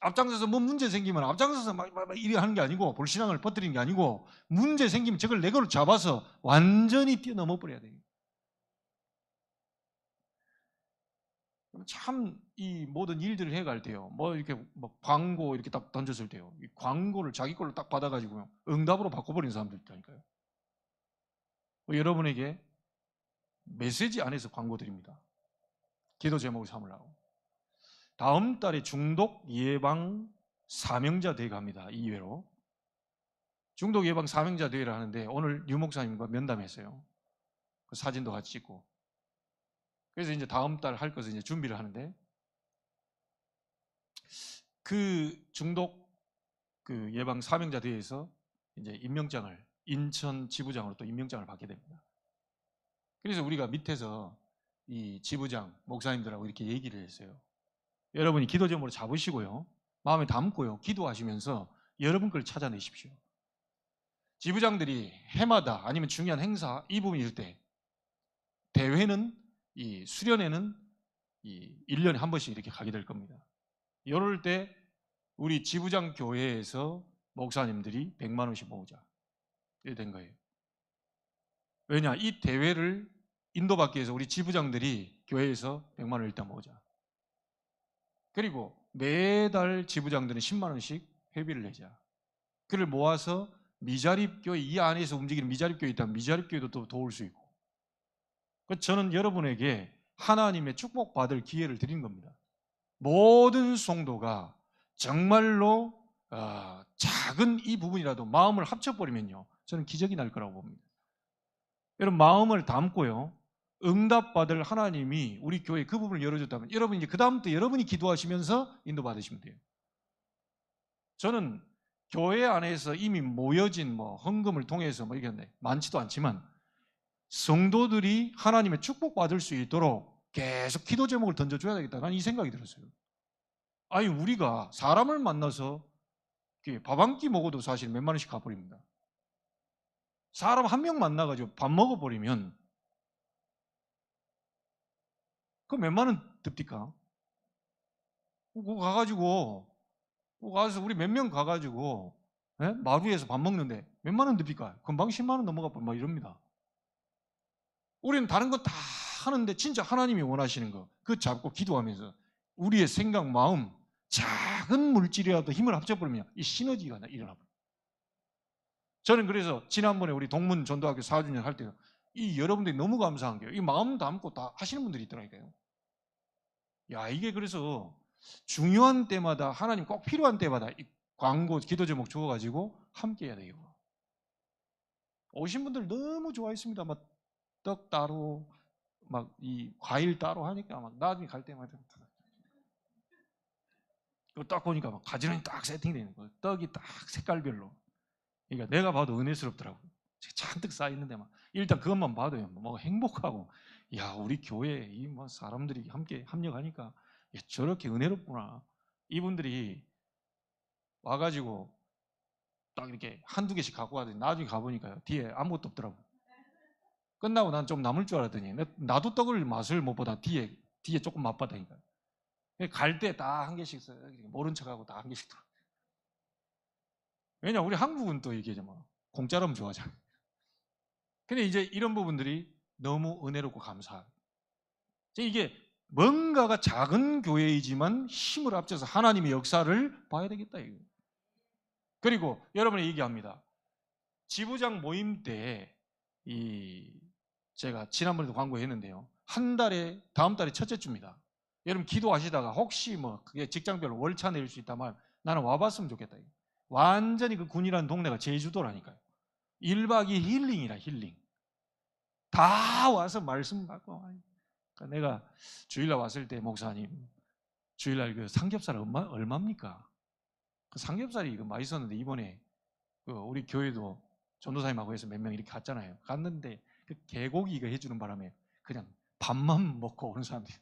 앞장서서 뭐 문제 생기면 앞장서서 막 이리 하는 게 아니고 불신앙을 퍼뜨리는 게 아니고 문제 생기면 저걸 내 걸로 잡아서 완전히 뛰어넘어 버려야 돼요. 참 이 모든 일들을 해갈 때요. 이렇게 광고 이렇게 딱 던졌을 때요. 이 광고를 자기 걸로 딱 받아가지고요. 응답으로 바꿔버리는 사람들 있다니까요. 여러분에게 메시지 안에서 광고 드립니다. 기도 제목을 삼으라고. 다음 달에 중독 예방 사명자 대회 갑니다. 2회로. 중독 예방 사명자 대회를 하는데 오늘 류 목사님과 면담했어요. 그 사진도 같이 찍고. 그래서 이제 다음 달 할 것을 이제 준비를 하는데 그 중독 그 예방 사명자 대회에서 이제 임명장을 인천 지부장으로 또 임명장을 받게 됩니다. 그래서 우리가 밑에서 이 지부장 목사님들하고 이렇게 얘기를 했어요. 여러분이 기도 제목으로 잡으시고요. 마음에 담고요. 기도하시면서 여러분 걸 찾아내십시오. 지부장들이 해마다 아니면 중요한 행사 이 부분일 때 대회는 이 수련회는 이 1년에 한 번씩 이렇게 가게 될 겁니다. 이럴 때 우리 지부장 교회에서 목사님들이 100만 원씩 모으자. 이렇게 된 거예요. 왜냐? 이 대회를 인도받기 위해서 우리 지부장들이 교회에서 100만 원을 일단 모으자. 그리고 매달 지부장들은 10만 원씩 회비를 내자. 그를 모아서 미자립교회 이 안에서 움직이는 미자립교회 있다면 미자립교회도 또 도울 수 있고. 저는 여러분에게 하나님의 축복받을 기회를 드린 겁니다. 모든 성도가 정말로 작은 이 부분이라도 마음을 합쳐버리면요. 저는 기적이 날 거라고 봅니다. 여러분 마음을 담고요. 응답받을 하나님이 우리 교회에 그 부분을 열어줬다면 여러분 이제 그 다음부터 여러분이 기도하시면서 인도받으시면 돼요. 저는 교회 안에서 이미 모여진 헌금을 통해서 이게 많지도 않지만 성도들이 하나님의 축복받을 수 있도록 계속 기도 제목을 던져줘야 되겠다. 나는 이 생각이 들었어요. 아니 우리가 사람을 만나서 밥 한 끼 먹어도 사실 몇만 원씩 가버립니다. 사람 한 명 만나가지고 밥 먹어버리면 그 몇만 원 듭니까? 그거 가서 우리 몇 명 가가지고 마루에서 밥 먹는데 몇만 원 듭니까? 금방 10만 원 넘어가 버리면 이럽니다. 우리는 다른 거 다 하는데 진짜 하나님이 원하시는 거 그거 잡고 기도하면서 우리의 생각, 마음 작은 물질이라도 힘을 합쳐버리면 이 시너지가 일어나 버려요. 저는 그래서 지난번에 우리 동문 전도학교 4주년 할 때 이 여러분들이 너무 감사한 게요. 이 마음 담고 다 하시는 분들이 있더라니까요. 야 이게 그래서 중요한 때마다 하나님 꼭 필요한 때마다 이 광고 기도 제목 주어가지고 함께 해야 돼요. 오신 분들 너무 좋아했습니다. 떡 따로 이 과일 따로 하니까 나중에 갈 때마다 딱 보니까 가지런히 딱 세팅되어 있는 거예요. 떡이 딱 색깔별로. 그러니까 내가 봐도 은혜스럽더라고요. 잔뜩 쌓여있는데 일단 그것만 봐도요. 행복하고 야 우리 교회에 이 사람들이 함께 합력하니까 야, 저렇게 은혜롭구나. 이분들이 와가지고 딱 이렇게 한두 개씩 갖고 가더니 나중에 가보니까요. 뒤에 아무것도 없더라고요. 끝나고 난 좀 남을 줄 알았더니 나도 떡을 맛을 못 보다 뒤에 조금 맛봤다니까요. 갈 때 다 한 개씩 모른 척하고 다 한 개씩 들어. 왜냐 우리 한국은 또 이게 공짜라면 좋아하잖아요. 근데 이제 이런 부분들이 너무 은혜롭고 감사해요. 이게 뭔가가 작은 교회이지만 힘을 합쳐서 하나님의 역사를 봐야 되겠다. 이거. 그리고 여러분이 얘기합니다. 지부장 모임 때 제가 지난번에도 광고했는데요. 한 달에 다음 달에 첫째 주입니다. 여러분 기도하시다가 혹시 뭐 그게 직장별로 월차 내릴 수 있다면 나는 와봤으면 좋겠다. 완전히 그 군이라는 동네가 제주도라니까요. 1박 2일 힐링이라 힐링. 다 와서 말씀 받고. 그러니까 내가 주일날 왔을 때 목사님 주일날 그 삼겹살 얼마입니까? 그 삼겹살이 맛있었는데 이번에 우리 교회도 전도사님하고 해서 몇 명 이렇게 갔잖아요. 갔는데 그 개고기 이거 해주는 바람에 그냥 밥만 먹고 오는 사람들이.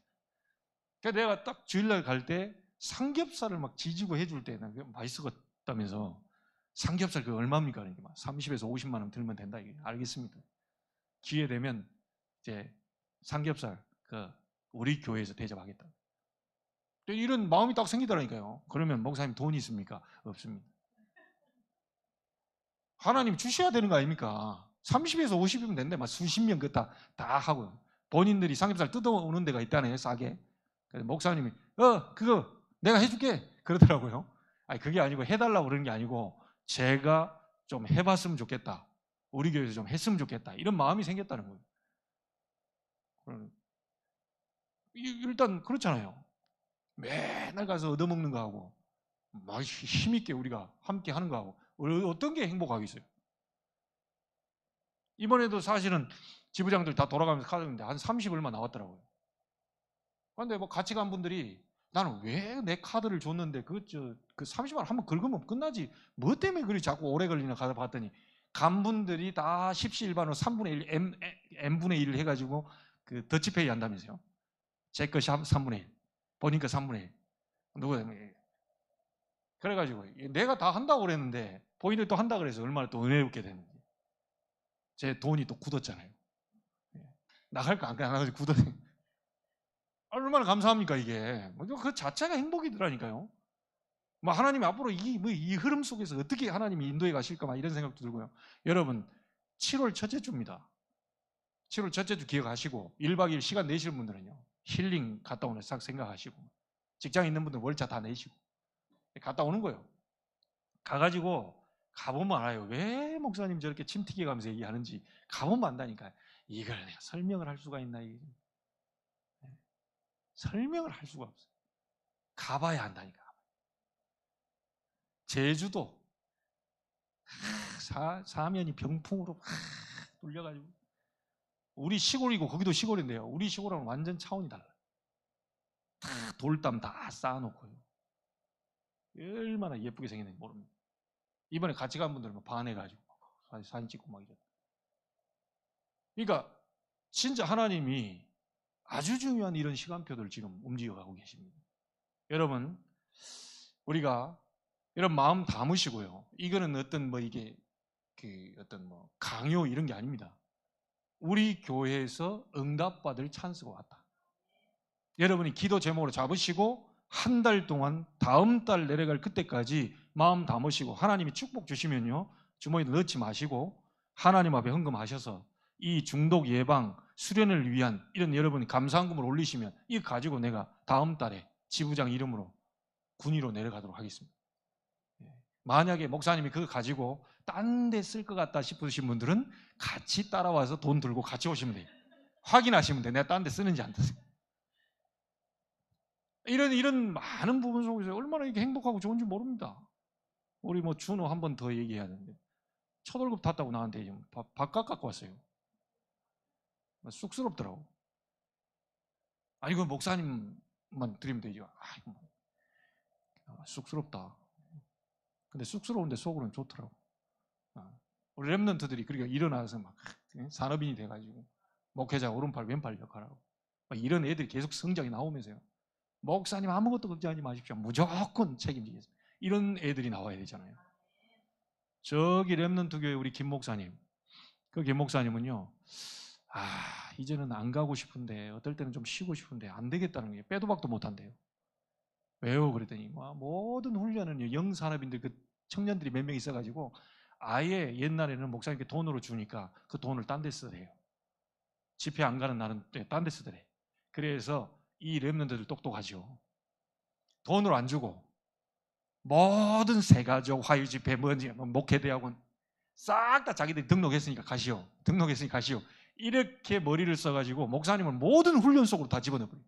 그러니까 내가 딱 주일날 갈 때 삼겹살을 막 지지고 해줄 때는 맛있었다면서 삼겹살 그 얼마입니까? 그러니까 막 30에서 50만 원 들면 된다. 이게 알겠습니다. 기회 되면 이제 삼겹살 우리 교회에서 대접하겠다. 이런 마음이 딱 생기더라니까요. 그러면 목사님 돈이 있습니까? 없습니다. 하나님 주셔야 되는 거 아닙니까? 30에서 50이면 된대. 막 수십 명 다 하고 본인들이 삼겹살 뜯어오는 데가 있다네요. 싸게. 그래서 목사님이 그거 내가 해줄게 그러더라고요. 아니 그게 아니고 해달라고 그러는 게 아니고 제가 좀 해봤으면 좋겠다. 우리 교회에서 좀 했으면 좋겠다. 이런 마음이 생겼다는 거예요. 일단 그렇잖아요. 맨날 가서 얻어먹는 거하고 막 힘있게 우리가 함께 하는 거하고 어떤 게 행복하겠어요? 이번에도 사실은 지부장들 다 돌아가면서 카드인데 한 30 얼마 나왔더라고요. 그런데 뭐 같이 간 분들이 나는 왜 내 카드를 줬는데 그 30만 원 한번 긁으면 끝나지 뭐 때문에 그리 자꾸 오래 걸리나 가서 봤더니 간 분들이 다 십시일반으로 3분의 1 M분의 1을 해가지고 그 더치페이 한다면서요. 제 것이 3분의 1 보니까 3분의 1 누구 때문에 그래가지고 내가 다 한다고 그랬는데 본인들 또 한다고 그래서 얼마나 또 은혜롭게 됐는지 제 돈이 또 굳었잖아요. 나갈까 안 나가지고 굳었네. 얼마나 감사합니까 이게. 그 자체가 행복이더라니까요. 뭐 하나님이 앞으로 이 흐름 속에서 어떻게 하나님이 인도해 가실까 막 이런 생각도 들고요. 여러분 7월 첫째 주입니다. 7월 첫째 주 기억하시고 1박 2일 시간 내시는 분들은요. 힐링 갔다 오는 싹 생각하시고 직장에 있는 분들 월차 다 내시고 갔다 오는 거예요. 가가지고 가보면 알아요. 왜 목사님 저렇게 침 튀겨가면서 얘기하는지 가보면 안다니까요. 이걸 내가 설명을 할 수가 있나 이게. 설명을 할 수가 없어요. 가봐야 한다니까. 제주도 사면이 병풍으로 뚫려가지고 우리 시골이고 거기도 시골인데요. 우리 시골하고는 완전 차원이 달라요. 다 돌담 다 쌓아놓고요. 얼마나 예쁘게 생겼는지 모릅니다. 이번에 같이 간 분들은 반해가지고 사진 찍고 막 이래. 그러니까 진짜 하나님이 아주 중요한 이런 시간표들을 지금 움직여가고 계십니다. 여러분 우리가 이런 마음 담으시고요. 이거는 어떤 이게 어떤 강요 이런 게 아닙니다. 우리 교회에서 응답받을 찬스가 왔다. 여러분이 기도 제목으로 잡으시고 한 달 동안 다음 달 내려갈 그때까지 마음 담으시고 하나님이 축복 주시면요. 주머니에 넣지 마시고 하나님 앞에 헌금하셔서 이 중독 예방 수련을 위한 이런 여러분이 감사헌금을 올리시면 이거 가지고 내가 다음 달에 지부장 이름으로 군의로 내려가도록 하겠습니다. 만약에 목사님이 그거 가지고 딴 데 쓸 것 같다 싶으신 분들은 같이 따라와서 돈 들고 같이 오시면 돼요. 확인하시면 돼요. 내가 딴 데 쓰는지 안 쓰는지. 이런 많은 부분 속에서 얼마나 이게 행복하고 좋은지 모릅니다. 우리 준호 한 번 더 얘기해야 되는데 첫 월급 탔다고 나한테 밥값 갖고 왔어요. 쑥스럽더라고. 아니 그 목사님만 드리면 되죠. 쑥스럽다. 근데 쑥스러운데 속으로는 좋더라고. 우리 랩런트들이 그러니까 일어나서 막 산업인이 돼가지고 목회자 오른팔 왼팔 역할하고 이런 애들이 계속 성장이 나오면서요. 목사님 아무것도 걱정하지 마십시오. 무조건 책임지겠습니다. 이런 애들이 나와야 되잖아요. 저기 랩런트 교회 우리 김 목사님, 그 김 목사님은요. 이제는 안 가고 싶은데 어떨 때는 좀 쉬고 싶은데 안 되겠다는 게 빼도 박도 못 한대요. 왜요? 그랬더니 모든 훈련은 영산업인들 그 청년들이 몇 명 있어가지고 아예 옛날에는 목사님께 돈으로 주니까 그 돈을 딴 데 쓰래요. 집회 안 가는 날은 딴 데 쓰더래. 그래서 이 랩런트들 똑똑하죠. 돈을 안 주고 모든 세가족 화요집회 뭔지 목회대학원 싹 다 자기들이 등록했으니까 가시오. 등록했으니까 가시오. 이렇게 머리를 써가지고 목사님을 모든 훈련 속으로 다 집어넣어버려요.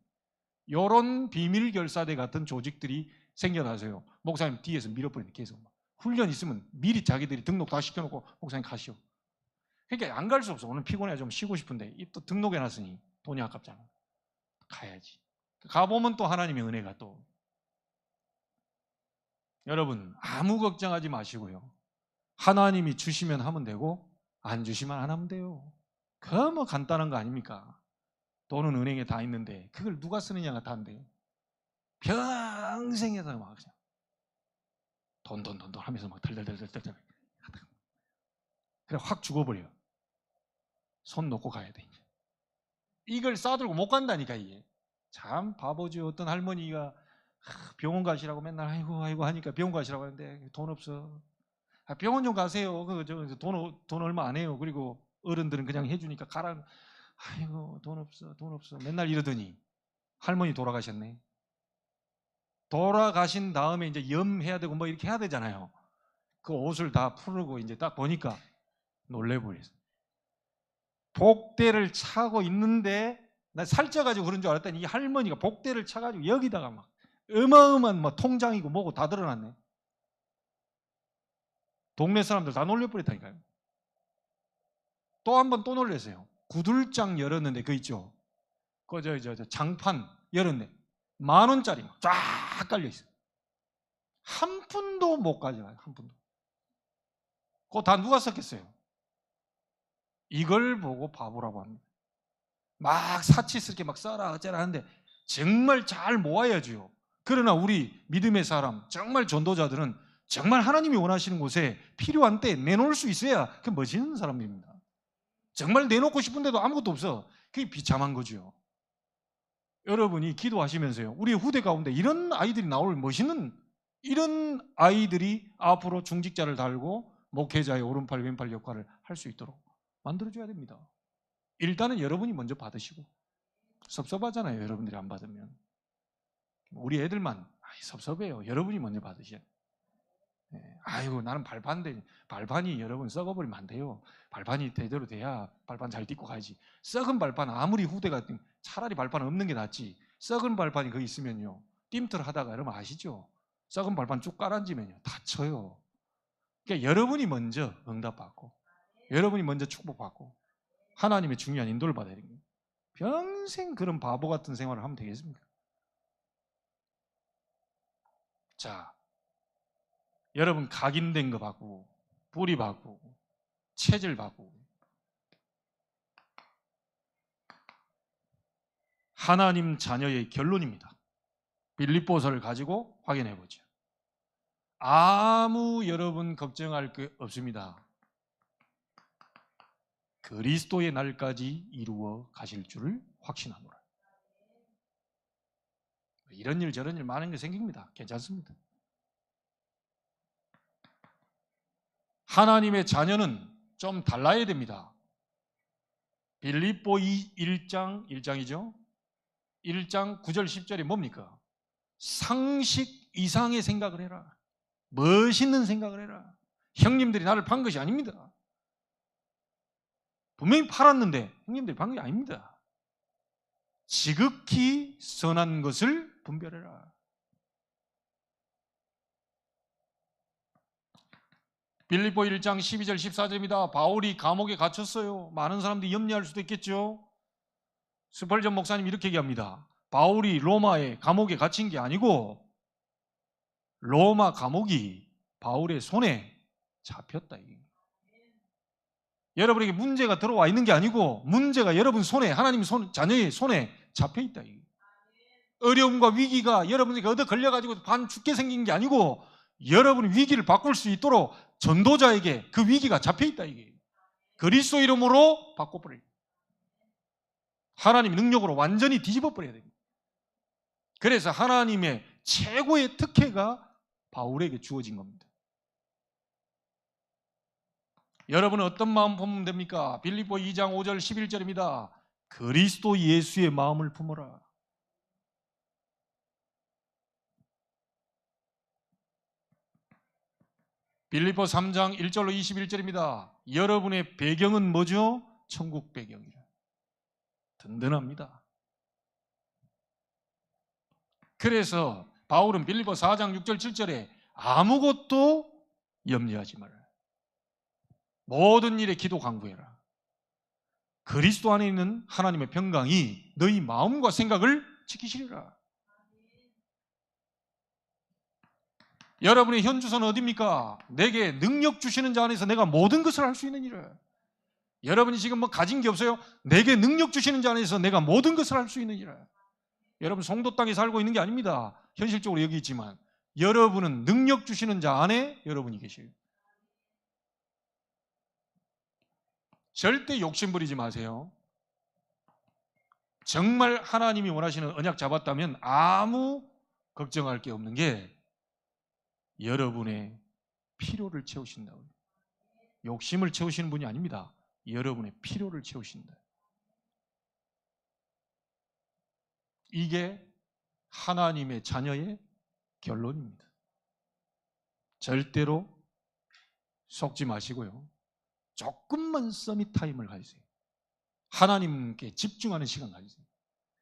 이런 비밀 결사대 같은 조직들이 생겨나서요. 목사님 뒤에서 밀어버리는 계속. 훈련 있으면 미리 자기들이 등록 다 시켜놓고 목사님 가시오. 그러니까 안 갈 수 없어. 오늘 피곤해 좀 쉬고 싶은데 또 등록해놨으니 돈이 아깝잖아. 가야지. 가보면 또 하나님의 은혜가 또. 여러분 아무 걱정하지 마시고요. 하나님이 주시면 하면 되고 안 주시면 안 하면 돼요. 그 뭐 간단한 거 아닙니까? 돈은 은행에 다 있는데 그걸 누가 쓰느냐가 다인데요. 평생에서 막 돈 하면서 막 덜덜덜덜덜 그래 확 죽어버려요. 손 놓고 가야 돼. 이걸 싸들고 못 간다니까 이게. 참 바보지. 어떤 할머니가 병원 가시라고 맨날 아이고 하니까 병원 가시라고 하는데 돈 없어. 병원 좀 가세요. 돈 얼마 안 해요. 그리고 어른들은 그냥 해주니까 가라. 아이고 돈 없어. 맨날 이러더니 할머니 돌아가셨네. 돌아가신 다음에 이제 염해야 되고 뭐 이렇게 해야 되잖아요. 그 옷을 다 풀고 이제 딱 보니까 놀래버렸어요. 복대를 차고 있는데 나 살쪄가지고 그런 줄 알았더니 이 할머니가 복대를 차가지고 여기다가 막 어마어마한 뭐 통장이고 뭐고 다 드러났네. 동네 사람들 다 놀려버렸다니까요. 또 한 번 또 놀랐어요. 구들장 열었는데 그 있죠. 그 장판 열었네. 10,000원짜리 막 쫙 깔려 있어요. 한 푼도 못 가져가요. 한 푼도. 그거 다 누가 썼겠어요? 이걸 보고 바보라고 합니다. 막 사치스럽게 막 써라 어쩌라 하는데 정말 잘 모아야지요. 그러나 우리 믿음의 사람, 정말 전도자들은 정말 하나님이 원하시는 곳에 필요한 때 내놓을 수 있어야 그 멋있는 사람입니다. 정말 내놓고 싶은데도 아무것도 없어. 그게 비참한 거죠. 여러분이 기도하시면서요. 우리 후대 가운데 이런 아이들이 나올 멋있는 이런 아이들이 앞으로 중직자를 달고 목회자의 오른팔 왼팔 역할을 할 수 있도록 만들어줘야 됩니다. 일단은 여러분이 먼저 받으시고. 섭섭하잖아요. 여러분들이 안 받으면. 우리 애들만 섭섭해요. 여러분이 먼저 받으셔야 돼요. 아이고 나는 발판인데 발판이 여러분 썩어버리면 안 돼요. 발판이 제대로 돼야 발판 잘 딛고 가야지. 썩은 발판 아무리 후대가 차라리 발판 없는 게 낫지. 썩은 발판이 거기 있으면요 뜀틀 하다가 여러분 아시죠? 썩은 발판 쭉 깔아앉으면요 다쳐요. 그러니까 여러분이 먼저 응답받고 여러분이 먼저 축복받고 하나님의 중요한 인도를 받아야 됩니다. 평생 그런 바보 같은 생활을 하면 되겠습니까? 자, 여러분 각인된 거 바꾸고 뿌리 바꾸고 체질 바꾸고 하나님 자녀의 결론입니다. 빌립보서를 가지고 확인해 보죠. 아무 여러분 걱정할 게 없습니다. 그리스도의 날까지 이루어 가실 줄을 확신하노라. 이런 일 저런 일 많은 게 생깁니다. 괜찮습니다. 하나님의 자녀는 좀 달라야 됩니다. 빌립보 1장이죠. 1장 9절 10절이 뭡니까? 상식 이상의 생각을 해라. 멋있는 생각을 해라. 형님들이 나를 판 것이 아닙니다. 분명히 팔았는데 형님들이 판 것이 아닙니다. 지극히 선한 것을 분별해라. 빌립보 1장 12절 14절입니다. 바울이 감옥에 갇혔어요. 많은 사람들이 염려할 수도 있겠죠. 스펄전 목사님 이렇게 얘기합니다. 바울이 로마의 감옥에 갇힌 게 아니고 로마 감옥이 바울의 손에 잡혔다. 여러분에게 문제가 들어와 있는 게 아니고 문제가 여러분 손에 하나님 자녀의 손에 잡혀 있다. 어려움과 위기가 여러분에게 얻어 걸려가지고 반 죽게 생긴 게 아니고 여러분이 위기를 바꿀 수 있도록 전도자에게 그 위기가 잡혀 있다. 이게 그리스도 이름으로 바꿔버려요. 하나님 능력으로 완전히 뒤집어 버려야 됩니다. 그래서 하나님의 최고의 특혜가 바울에게 주어진 겁니다. 여러분은 어떤 마음 품으면 됩니까? 빌립보 2장 5절 11절입니다. 그리스도 예수의 마음을 품어라. 빌립보 3장 1절로 21절입니다. 여러분의 배경은 뭐죠? 천국 배경이라. 든든합니다. 그래서 바울은 빌립보 4장 6절 7절에 아무것도 염려하지 마라. 모든 일에 기도 간구해라. 그리스도 안에 있는 하나님의 평강이 너희 마음과 생각을 지키시리라. 여러분의 현 주소는 어디입니까? 내게 능력 주시는 자 안에서 내가 모든 것을 할 수 있는 일을. 여러분이 지금 뭐 가진 게 없어요? 내게 능력 주시는 자 안에서 내가 모든 것을 할 수 있는 일을. 여러분 송도 땅에 살고 있는 게 아닙니다. 현실적으로 여기 있지만 여러분은 능력 주시는 자 안에 여러분이 계세요. 절대 욕심 부리지 마세요. 정말 하나님이 원하시는 언약 잡았다면 아무 걱정할 게 없는 게 여러분의 필요를 채우신다고요. 욕심을 채우시는 분이 아닙니다. 여러분의 필요를 채우신다. 이게 하나님의 자녀의 결론입니다. 절대로 속지 마시고요. 조금만 서밋 타임을 가지세요. 하나님께 집중하는 시간 가지세요.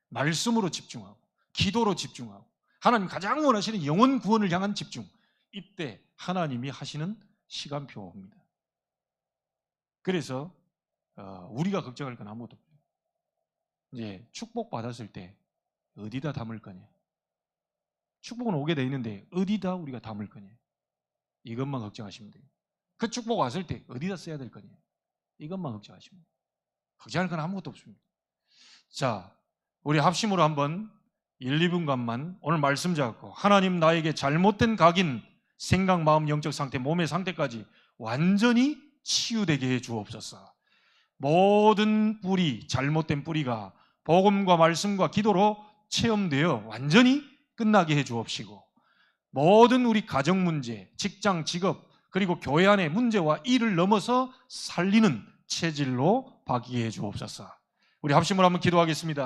말씀으로 집중하고 기도로 집중하고 하나님 가장 원하시는 영혼 구원을 향한 집중. 이때 하나님이 하시는 시간표입니다. 그래서 우리가 걱정할 건 아무것도 없어요. 이제 축복 받았을 때 어디다 담을 거냐? 축복은 오게 돼 있는데 어디다 우리가 담을 거냐? 이것만 걱정하시면 돼요. 그 축복 왔을 때 어디다 써야 될 거냐? 이것만 걱정하시면 돼요. 걱정할 건 아무것도 없습니다. 자, 우리 합심으로 한번 1, 2분간만 오늘 말씀 잡고 하나님 나에게 잘못된 각인, 생각, 마음, 영적 상태, 몸의 상태까지 완전히 치유되게 해 주옵소서. 모든 뿌리, 잘못된 뿌리가 복음과 말씀과 기도로 체험되어 완전히 끝나게 해 주옵시고 모든 우리 가정 문제, 직장, 직업 그리고 교회 안의 문제와 일을 넘어서 살리는 체질로 바뀌게 해 주옵소서. 우리 합심으로 한번 기도하겠습니다.